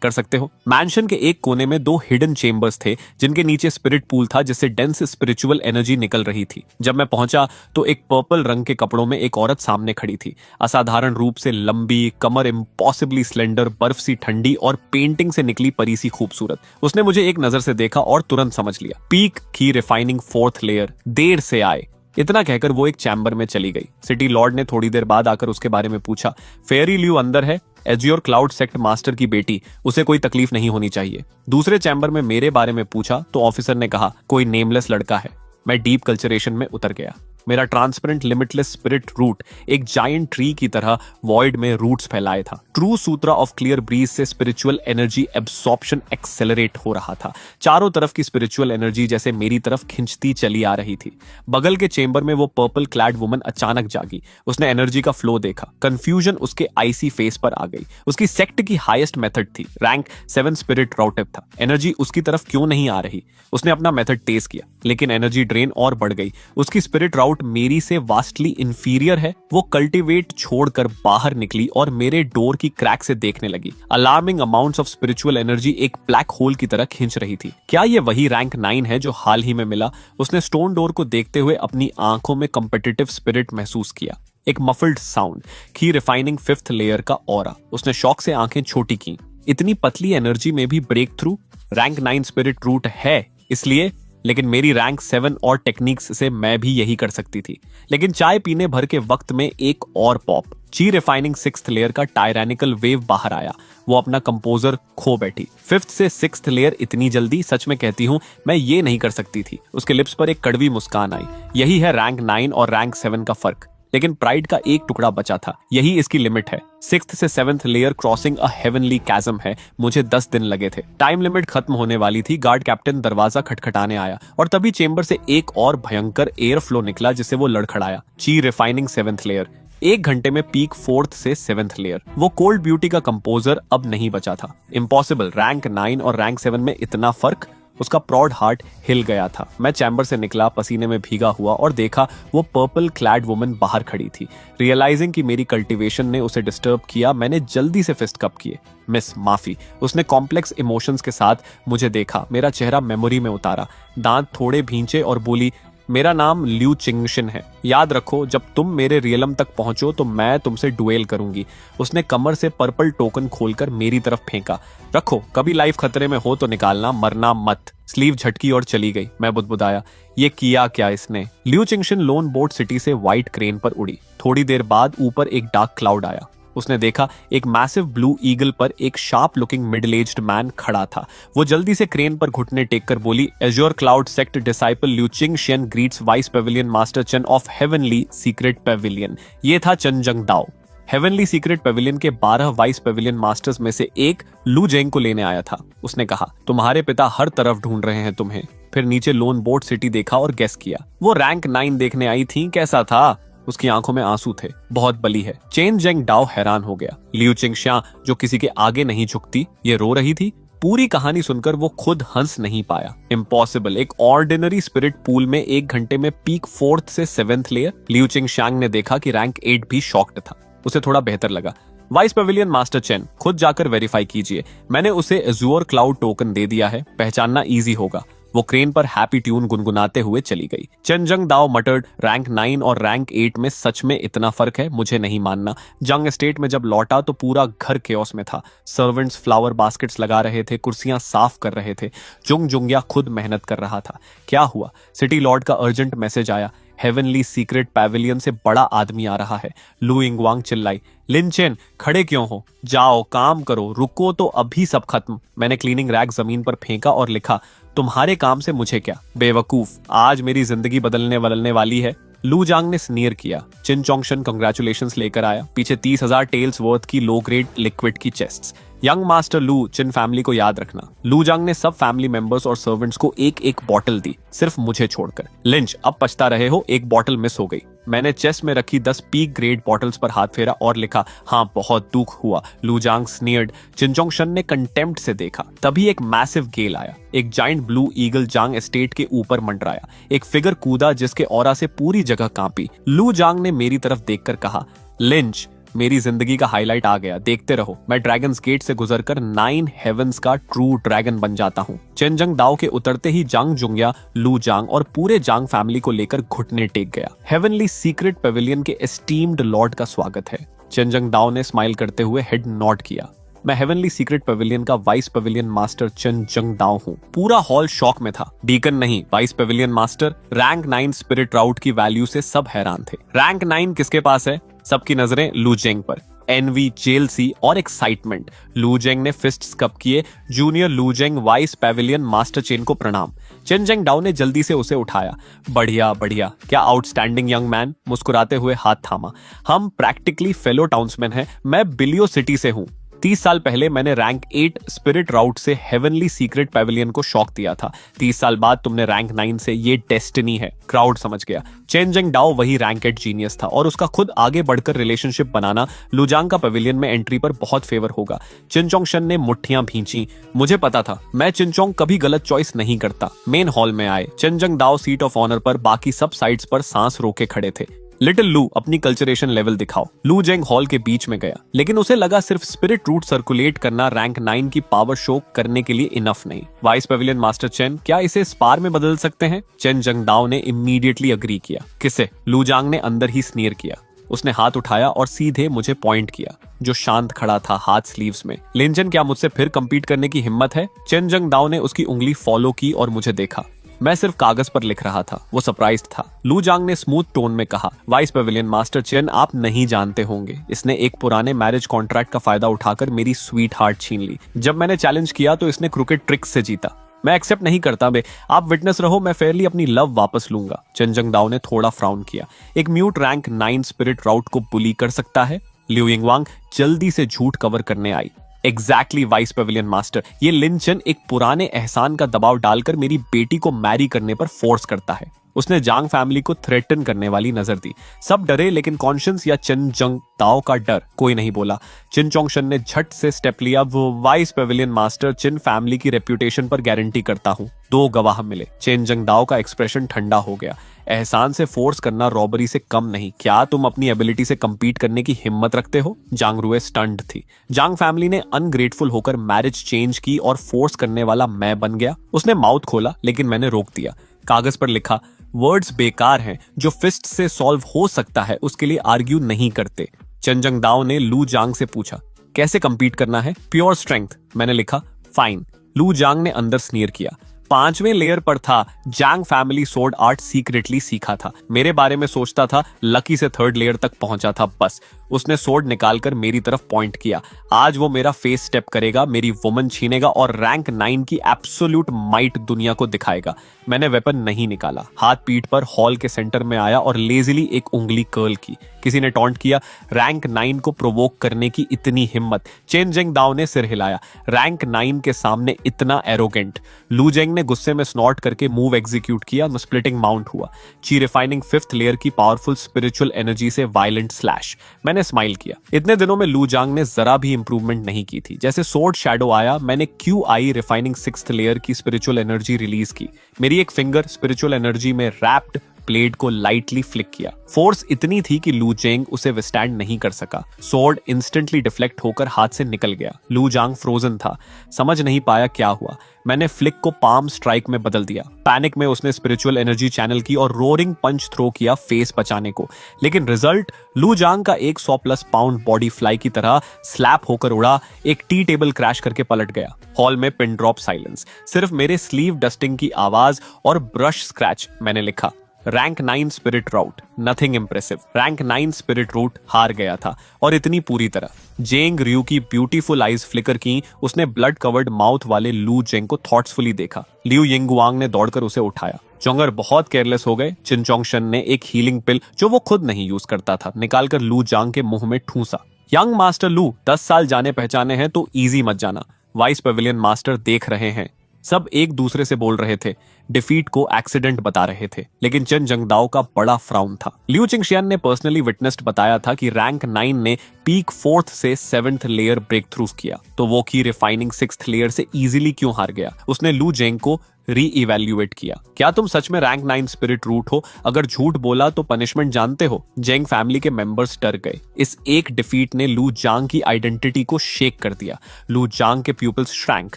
कर सकते हो। मैंशन के एक कोने में 2 हिडन चेंबर्स थे, जिनके नीचे स्पिरिट पूल था, जिससे डेंस स्पिरिचुअल एनर्जी निकल रही थी। जब मैं पहुंचा तो एक पर्पल रंग के कपड़ों में एक औरत सामने खड़ी थी। असाधारण रूप से लंबी, कमर इम्पॉसिबली स्लेंडर, बर्फ सी ठंडी और पेंटिंग से निकली परी सी खूबसूरत। उसने मुझे एक नजर से देखा और तुरंत समझ लिया, पीक की रिफाइनिंग 4th लेयर, देर से आए। इतना कहकर वो एक चैम्बर में चली गई। सिटी लॉर्ड ने थोड़ी देर बाद आकर उसके बारे में पूछा, फेयरी ल्यू अंदर है, एज्योर क्लाउड सेक्ट मास्टर की बेटी, उसे कोई तकलीफ नहीं होनी चाहिए। दूसरे चैम्बर में मेरे बारे में पूछा तो ऑफिसर ने कहा, कोई नेमलेस लड़का है। मैं डीप कल्चरेशन में उतर गया। मेरा ट्रांसपेरेंट लिमिटलेस स्पिरिट रूट एक जायंट ट्री की तरह वॉइड में रूट्स फैलाए था। True Sutra of clear breeze से स्पिरिचुअल एनर्जी एब्सॉर्प्शन एक्सेलरेट हो रहा था। चारों तरफ की स्पिरिचुअल एनर्जी जैसे मेरी तरफ खिंचती चली आ रही थी। बगल के चेंबर में वो पर्पल क्लैड वुमन अचानक जागी। उसने एनर्जी का फ्लो देखा। कंफ्यूजन उसके आईसी फेस पर आ गई। उसकी सेक्ट की हाईएस्ट मेथड थी, रैंक 7 स्पिरिट राउटिव था। एनर्जी उसकी तरफ क्यों नहीं आ रही? उसने अपना मेथड टेस्ट किया, लेकिन एनर्जी ड्रेन और बढ़ गई। उसकी स्पिरिट राउट मेरी से वास्टली इंफीरियर है। वो कल्टीवेट छोड़कर बाहर निकली और मेरे डोर की क्रैक से देखने लगी। Alarming amounts of spiritual energy एक ब्लैक होल की तरह खींच रही थी। क्या ये वही रैंक 9 है जो हाल ही में मिला? उसने स्टोन डोर को देखते हुए अपनी आंखों में कॉम्पिटिटिव स्पिरिट महसूस किया। एक मफल्ड साउंड, की रिफाइनिंग 5th लेयर का ऑरा। उसने शौक से आंखें छोटी की। इतनी पतली एनर्जी में भी break through? Rank 9 spirit root है इसलिए, लेकिन मेरी रैंक 7 और टेक्निक्स से मैं भी यही कर सकती थी। लेकिन चाय पीने भर के वक्त में एक और पॉप, ची रिफाइनिंग 6th लेयर का टायरैनिकल वेव बाहर आया। वो अपना कंपोजर खो बैठी। 5th से 6th लेयर इतनी जल्दी? सच में कहती हूँ, मैं ये नहीं कर सकती थी। उसके लिप्स पर एक कड़वी मुस्कान आई। यही है रैंक 9 और रैंक 7 का फर्क। लेकिन प्राइड का एक टुकड़ा बचा था। यही इसकी लिमिट है। 6th से 7th layer crossing a heavenly chasm है। मुझे 10 दिन लगे थे। टाइम लिमिट खत्म होने वाली थी। गार्ड कैप्टन दरवाजा खटखटाने आया और तभी चेंबर से एक और भयंकर एयर फ्लो निकला, जिसे वो लड़खड़ाया। ची रिफाइनिंग 7th लेयर। 1 घंटे में पीक 4th से 7th लेयर। वो कोल्ड ब्यूटी का कंपोजर अब नहीं बचा था। इम्पॉसिबल, रैंक 9 और रैंक 7 में इतना फर्क? उसका प्रॉड हार्ट हिल गया था। मैं चैम्बर से निकला, पसीने में भीगा हुआ, और देखा वो पर्पल क्लैड वुमन बाहर खड़ी थी। रियलाइजिंग कि मेरी कल्टीवेशन ने उसे डिस्टर्ब किया, मैंने जल्दी से फिस्ट कप किए। मिस, माफी। उसने कॉम्प्लेक्स इमोशंस के साथ मुझे देखा, मेरा चेहरा मेमोरी में उतारा, दांत थोड़े भींचे और बोली, मेरा नाम ल्यू चिंगशिन है। याद रखो, जब तुम मेरे रियलम तक पहुंचो तो मैं तुमसे डुएल करूंगी। उसने कमर से पर्पल टोकन खोलकर मेरी तरफ फेंका। रखो, कभी लाइफ खतरे में हो तो निकालना, मरना मत। स्लीव झटकी और चली गई। मैं बुदबुदाया, ये किया क्या इसने? ल्यू चिंगशिन लोन बोट सिटी से व्हाइट क्रेन पर उड़ी। थोड़ी देर बाद ऊपर एक डार्क क्लाउड आया। उसने देखा एक मैसिव ब्लू ईगल पर एक sharp looking middle aged man खड़ा था। वो जल्दी से क्रेन पर घुटने टेक कर बोली, azure cloud sect disciple Liu Chingshin greets vice pavilion master Chen of heavenly secret pavilion. ये था चन जंग दाओ। हेवनली सीक्रेट पेविलियन के 12 वाइस पेविलियन मास्टर्स में से एक लू जेंग को लेने आया था। उसने कहा, तुम्हारे पिता हर तरफ ढूंढ रहे हैं तुम्हें। फिर नीचे लोन बोर्ड सिटी देखा और गेस किया। वो रैंक 9 देखने आई थी। कैसा था? उसकी आंखों में आंसू थे। बहुत बली है। चेन जेंग डाओ हैरान हो गया। लियू चिंगशिया, जो किसी के आगे नहीं झुकती, ये रो रही थी। पूरी कहानी सुनकर वो खुद हंस नहीं पाया। इम्पॉसिबल। एक ऑर्डिनरी स्पिरिट पूल में 1 घंटे में पीक 4th से 7th लेयर। लियू चिंगशियांग ने देखा कि रैंक 8 भी शॉक्ड था। उसे थोड़ा बेहतर लगा। वाइस पेविलियन मास्टर चेन, खुद जाकर वेरीफाई कीजिए। मैंने उसे एज़्योर क्लाउड टोकन दे दिया है, पहचानना इजी होगा। वो क्रेन पर हैप्पी ट्यून गुनगुनाते हुए चली गई। चेन जंग दाओ मटर्ड, रैंक 9 और रैंक 8 में सच में इतना फर्क है? मुझे नहीं मानना। जंग एस्टेट में जब लौटा तो पूरा घर केओस में था। सर्वेंट्स फ्लावर बास्केट्स लगा रहे थे, कुर्सियां साफ कर रहे थे। जुंग जुंगिया खुद मेहनत कर रहा था। क्या हुआ? सिटी लॉर्ड का अर्जेंट मैसेज आया। हेवनली सीक्रेट पैविलियन से बड़ा आदमी आ रहा है। लू इंगवांग चिल्लाई, लिन चेन, खड़े क्यों हो? जाओ काम करो, रुको तो अभी सब खत्म। मैंने क्लीनिंग रैक जमीन पर फेंका और लिखा, तुम्हारे काम से मुझे क्या? बेवकूफ, आज मेरी जिंदगी बदलने वाली है। लू जांग ने स्नीयर किया। चिन चोंगशन कंग्रेचुलेशंस लेकर आया। पीछे 30,000 टेल्स वर्थ की लो ग्रेड लिक्विड की चेस्ट्स। यंग मास्टर लू, चिन फैमिली को याद रखना। लू जांग ने सब फैमिली मेंबर्स और सर्वेंट्स को एक एक बॉटल दी, सिर्फ मुझे छोड़कर। लिंच, अब पछता रहे हो, एक बॉटल मिस हो गई। मैंने चेस्ट में रखी 10 पीक ग्रेड बॉटल्स पर हाथ फेरा और लिखा, हाँ बहुत दुख हुआ। लू जांग स्नीयर्ड। चिनचोंगशन ने कंटेम्प्ट से देखा। तभी एक मैसिव गेल आया। एक जाइंट ब्लू ईगल जांग एस्टेट के ऊपर मंडराया। एक फिगर कूदा जिसके ऑरा से पूरी जगह कांपी। लू जांग ने मेरी तरफ देखकर कहा, लिंच, मेरी जिंदगी का हाईलाइट आ गया, देखते रहो। मैं ड्रैगन्स गेट से गुजरकर 9 हेवंस का ट्रू ड्रैगन बन जाता हूँ। चेनजंग दाओ के उतरते ही जांग जुंगिया, लू जांग और पूरे जांग फैमिली को लेकर घुटने टेक गया। हेवनली सीक्रेट पेविलियन के एस्टीम्ड लॉर्ड का स्वागत है। चेनजंग दाओ ने स्माइल करते हुए हेड नॉड किया। मैं हेवनली सीक्रेट पेविलियन का वाइस पेविलियन मास्टर चेन जंग दाओ हूँ। पूरा हॉल शॉक में था। डीकन नहीं, vice pavilion master. Rank 9 spirit route की वैल्यू से सब हैरान थे। रैंक 9 किसके पास है? सबकी नजरें लू जेंग पर। एनवी, जेलसी और एक्साइटमेंट। लू जेंग ने फिस्ट्स कप किए। जूनियर लू जेंग, वाइस पेविलियन मास्टर चेन को प्रणाम। चेन जेंग डाउ ने जल्दी से उसे उठाया। बढ़िया बढ़िया, क्या आउटस्टैंडिंग यंग मैन। मुस्कुराते हुए हाथ थामा। हम प्रैक्टिकली फेलो टाउन्समैन हैं। मैं बिलियो सिटी से हूँ। 30 साल पहले मैंने रैंक 8 स्पिरिट राउट से हेवनली सीक्रेट पेविलियन को शॉक दिया था। 30 साल बाद तुमने रैंक 9 से, ये डेस्टिनी है। क्राउड समझ गया। चेन जेंग डाओ वही रैंक 8 जीनियस था और उसका खुद आगे बढ़कर रिलेशनशिप बनाना लुजांग का पेविलियन में एंट्री पर बहुत फेवर होगा। चिनचोंगशन ने मुट्ठियां भींची। मुझे पता था, मैं चिनचोंग कभी गलत चॉइस नहीं करता। मेन हॉल में आए। चेनजंग दाओ सीट ऑफ ऑनर पर, बाकी सब साइड्स पर सांस रोके खड़े थे। लिटिल लू, अपनी कल्चरेशन लेवल दिखाओ। लू जेंग हॉल के बीच में गया, लेकिन उसे लगा सिर्फ स्पिरिट रूट सर्कुलेट करना रैंक 9 की पावर शो करने के लिए इनफ नहीं। वाइस पेविलियन मास्टर चेन, क्या इसे स्पार में बदल सकते हैं? चेन जंगदाओ ने इमीडिएटली अग्री किया। किसे? लू जांग ने अंदर ही स्नीयर किया। उसने हाथ उठाया और सीधे मुझे पॉइंट किया, जो शांत खड़ा था हाथ स्लीव्स में। लिंजन, क्या मुझसे फिर कंपीट करने की हिम्मत है? चेन जंगदाओ ने उसकी उंगली फॉलो की और मुझे देखा। मैं सिर्फ कागज पर लिख रहा था। वो सरप्राइज्ड था। लू जांग ने स्मूथ टोन में कहा, वाइस पेविलियन मास्टर चेन, आप नहीं जानते होंगे, इसने एक पुराने मैरिज कॉन्ट्रैक्ट का फायदा उठाकर मेरी स्वीट हार्ट छीन ली। जब मैंने चैलेंज किया तो इसने क्रिकेट ट्रिक्स से जीता। मैं एक्सेप्ट नहीं करता बे। आप विटनेस रहो, मैं फेयरली अपनी लव वापस लूंगा। चेनजंग दाओ ने थोड़ा फ्राउन किया। एक म्यूट रैंक 9 स्पिरिट राउट को बुली कर सकता है? लिu यिंगवांग जल्दी से झूठ कवर करने आई। एग्जैक्टली वाइस पेविलियन मास्टर, ये लिंचन एक पुराने एहसान का दबाव डालकर मेरी बेटी को मैरी करने पर फोर्स करता है। उसने जांग फैमिली को थ्रेटन करने वाली नजर दी। सब डरे, लेकिन कॉन्शियंस या चेन जंग दाओ का डर कोई नहीं बोला। चिनचोंगशन ने झट से स्टेप लिया। वो वाइस पेविलियन मास्टर, चिन फैमिली की रेप्यूटेशन पर गारंटी करता हूँ। 2 गवाह मिले। चेन जंग दाओ का एक्सप्रेशन ठंडा हो गया। एहसान से फोर्स करना रॉबरी से कम नहीं। क्या तुम अपनी एबिलिटी से कंपीट करने की हिम्मत रखते हो? जांग रुए स्टंड थी। जांग फैमिली ने अनग्रेटफुल होकर मैरिज चेंज की और फोर्स करने वाला मैं बन गया। उसने माउथ खोला, लेकिन मैंने रोक दिया। कागज पर लिखा, वर्ड्स बेकार हैं, जो फिस्ट से सॉल्व हो सकता है उसके लिए आर्ग्यू नहीं करते। चेनजंग दाओ ने लू जांग से पूछा, कैसे कंपीट करना है? Pure strength. मैंने लिखा, फाइन। लू जांग ने अंदर स्नीयर किया। 5वें लेयर पर था। जांग फैमिली सोर्ड आर्ट सीक्रेटली सीखा था। मेरे बारे में सोचता था, लकी से 3rd लेयर तक पहुंचा था बस। उसने सोर्ड निकालकर मेरी तरफ पॉइंट किया। आज वो मेरा फेस स्टेप करेगा, मेरी वुमन छीनेगा और रैंक 9 की एब्सोल्यूट माइट दुनिया को दिखाएगा। मैंने वेपन नहीं निकाला। हाथ पीठ पर हॉल के सेंटर में आया और लेजिली एक उंगली कर्ल की। किसी ने टॉन्ट किया, रैंक 9 को प्रोवोक करने की इतनी हिम्मत। चेन जेंग दाओ ने सिर हिलाया, रैंक 9 के सामने इतना एरोगेंट। लू जेंग ने गुस्से में स्नॉट करके मूव एग्जीक्यूट किया, स्प्लिटिंग माउंट हुआ। ची रिफाइनिंग 5th लेयर की पावरफुल स्पिरिचुअल एनर्जी से वायलेंट स्लैश। मैंने स्माइल किया। इतने दिनों में लू जांग ने जरा भी इंप्रूवमेंट नहीं की थी। जैसे सोर्ड शैडो आया, मैंने Q I refining 6th layer की स्पिरिचुअल एनर्जी रिलीज की। मेरी एक फिंगर स्पिरिचुअल एनर्जी में रैप्ड ब्लेड को लाइटली फ्लिक किया। फोर्स इतनी थी कि लू जेंग उसे विस्टैंड नहीं कर सका। सोर्ड इंस्टेंटली डिफ्लेक्ट होकर हाथ से निकल गया। लू जांग फ्रोजन था, समझ नहीं पाया क्या हुआ। मैंने फ्लिक को पाम स्ट्राइक में बदल दिया। पैनिक में उसने स्पिरिचुअल एनर्जी चैनल की और रोरिंग पंच थ्रो किया फेस बचाने को, लेकिन रिजल्ट लू जांग का 100+ पाउंड बॉडी फ्लाई की तरह स्लैप होकर उड़ा, एक टी टेबल क्रैश करके पलट गया। हॉल में पिन ड्रॉप साइलेंस, सिर्फ मेरे स्लीव डस्टिंग की आवाज और ब्रश स्क्रैच। मैंने लिखा, rank 9 spirit rout, nothing impressive. Rank 9 spirit route हार गया था, और इतनी पूरी तरह। जेंग रियू की ब्यूटीफुल आईज फ्लिकर की। उसने ब्लड कवर्ड माउथ वाले लू जेंग को थॉट्सफुली देखा। लिu यिंगवांग ने दौड़कर उसे उठाया। जोंगर बहुत केयरलेस हो गए। चिनचोंगशन ने एक हीलिंग पिल, जो वो खुद नहीं यूज करता था, निकालकर लू जांग के मुंह में ठूसा। यंग मास्टर लू, 10 साल जाने पहचाने हैं तो इजी मत जाना। वाइस पेविलियन मास्टर देख रहे हैं। सब एक दूसरे से बोल रहे थे, डिफीट को एक्सीडेंट बता रहे थे, लेकिन चेन जंगदाओ का बड़ा फ्राउन था। लिu चिंगशियन ने पर्सनली विटनेस्ड बताया था कि रैंक 9 ने पीक 4th से 7th लेयर ब्रेक थ्रू किया, तो वो की रिफाइनिंग 6th लेयर से इजीली क्यों हार गया। उसने लू जेंग को री-इवैल्यूएट किया। क्या तुम सच में रैंक 9 स्पिरिट रूट हो? अगर झूठ बोला तो पनिशमेंट जानते हो? जेंग फैमिली के मेंबर्स डर गए। इस एक डिफीट ने लू जांग की आइडेंटिटी को शेक कर दिया। लू जांग के प्यूपिल्स श्रैंक,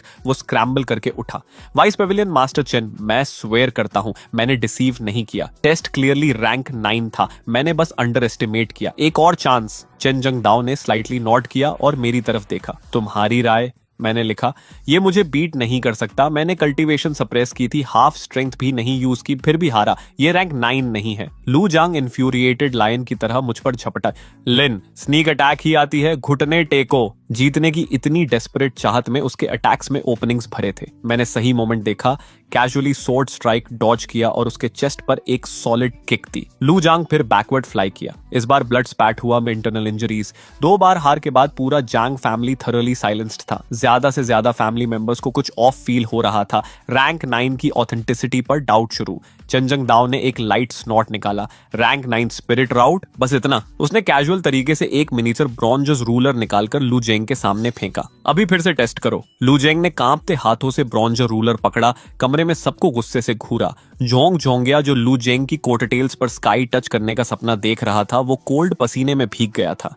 वो स्क्रैम्बल करके उठा। वाइस पेविलियन मास्टर चेन, मैं स्वेयर करता हूं, मैंने डिसीव नहीं किया। टेस्ट क्लियरली रैंक 9 था, मैंने बस अंडर एस्टिमेट किया। एक और चांस। चेन जंगदाओ ने स्लाइटली नॉड किया और मेरी तरफ देखा। तुम्हारी राय? मैंने लिखा, ये मुझे बीट नहीं कर सकता। मैंने कल्टीवेशन सप्रेस की थी, हाफ स्ट्रेंथ भी नहीं यूज की, फिर भी हारा। ये रैंक 9 नहीं है। लू जांग इन्फ्यूरिएटेड लायन की तरह मुझ पर झपटा। लिन, स्नीक अटैक ही आती है, घुटने टेको। जीतने की इतनी डेस्परेट चाहत में उसके अटैक्स में ओपनिंग्स भरे थे। मैंने सही मोमेंट देखा, कैजुअली सोर्ड स्ट्राइक डॉज किया और उसके चेस्ट पर एक सॉलिड किक दी। लू जांग फिर बैकवर्ड फ्लाई किया। इस बार ब्लड स्पैट हुआ में इंटरनल इंजरीज। 2 बार हार के बाद पूरा जांग फैमिली थरोली साइलेंस्ड था। ज्यादा से ज्यादा फैमिली मेंबर्स को कुछ ऑफ फील हो रहा था। रैंक 9 की ऑथेंटिसिटी पर डाउट शुरू। चंजंग दाओ ने एक लाइट स्नॉट निकाला। रैंक 9 स्पिरिट राउट, बस इतना। उसने कैजुअल तरीके से एक मिनिएचर ब्रॉन्जस रूलर निकालकर लू जेंग के सामने फेंका। अभी फिर से टेस्ट करो। लू जेंग ने कांपते हाथों से ब्रॉन्जर रूलर पकड़ा। कमरे में सबको गुस्से से घूरा। जोंग जोंगिया, जो लू जेंग की कोटटेल्स पर स्काई टच करने का सपना देख रहा था, वो कोल्ड पसीने में भीग गया था।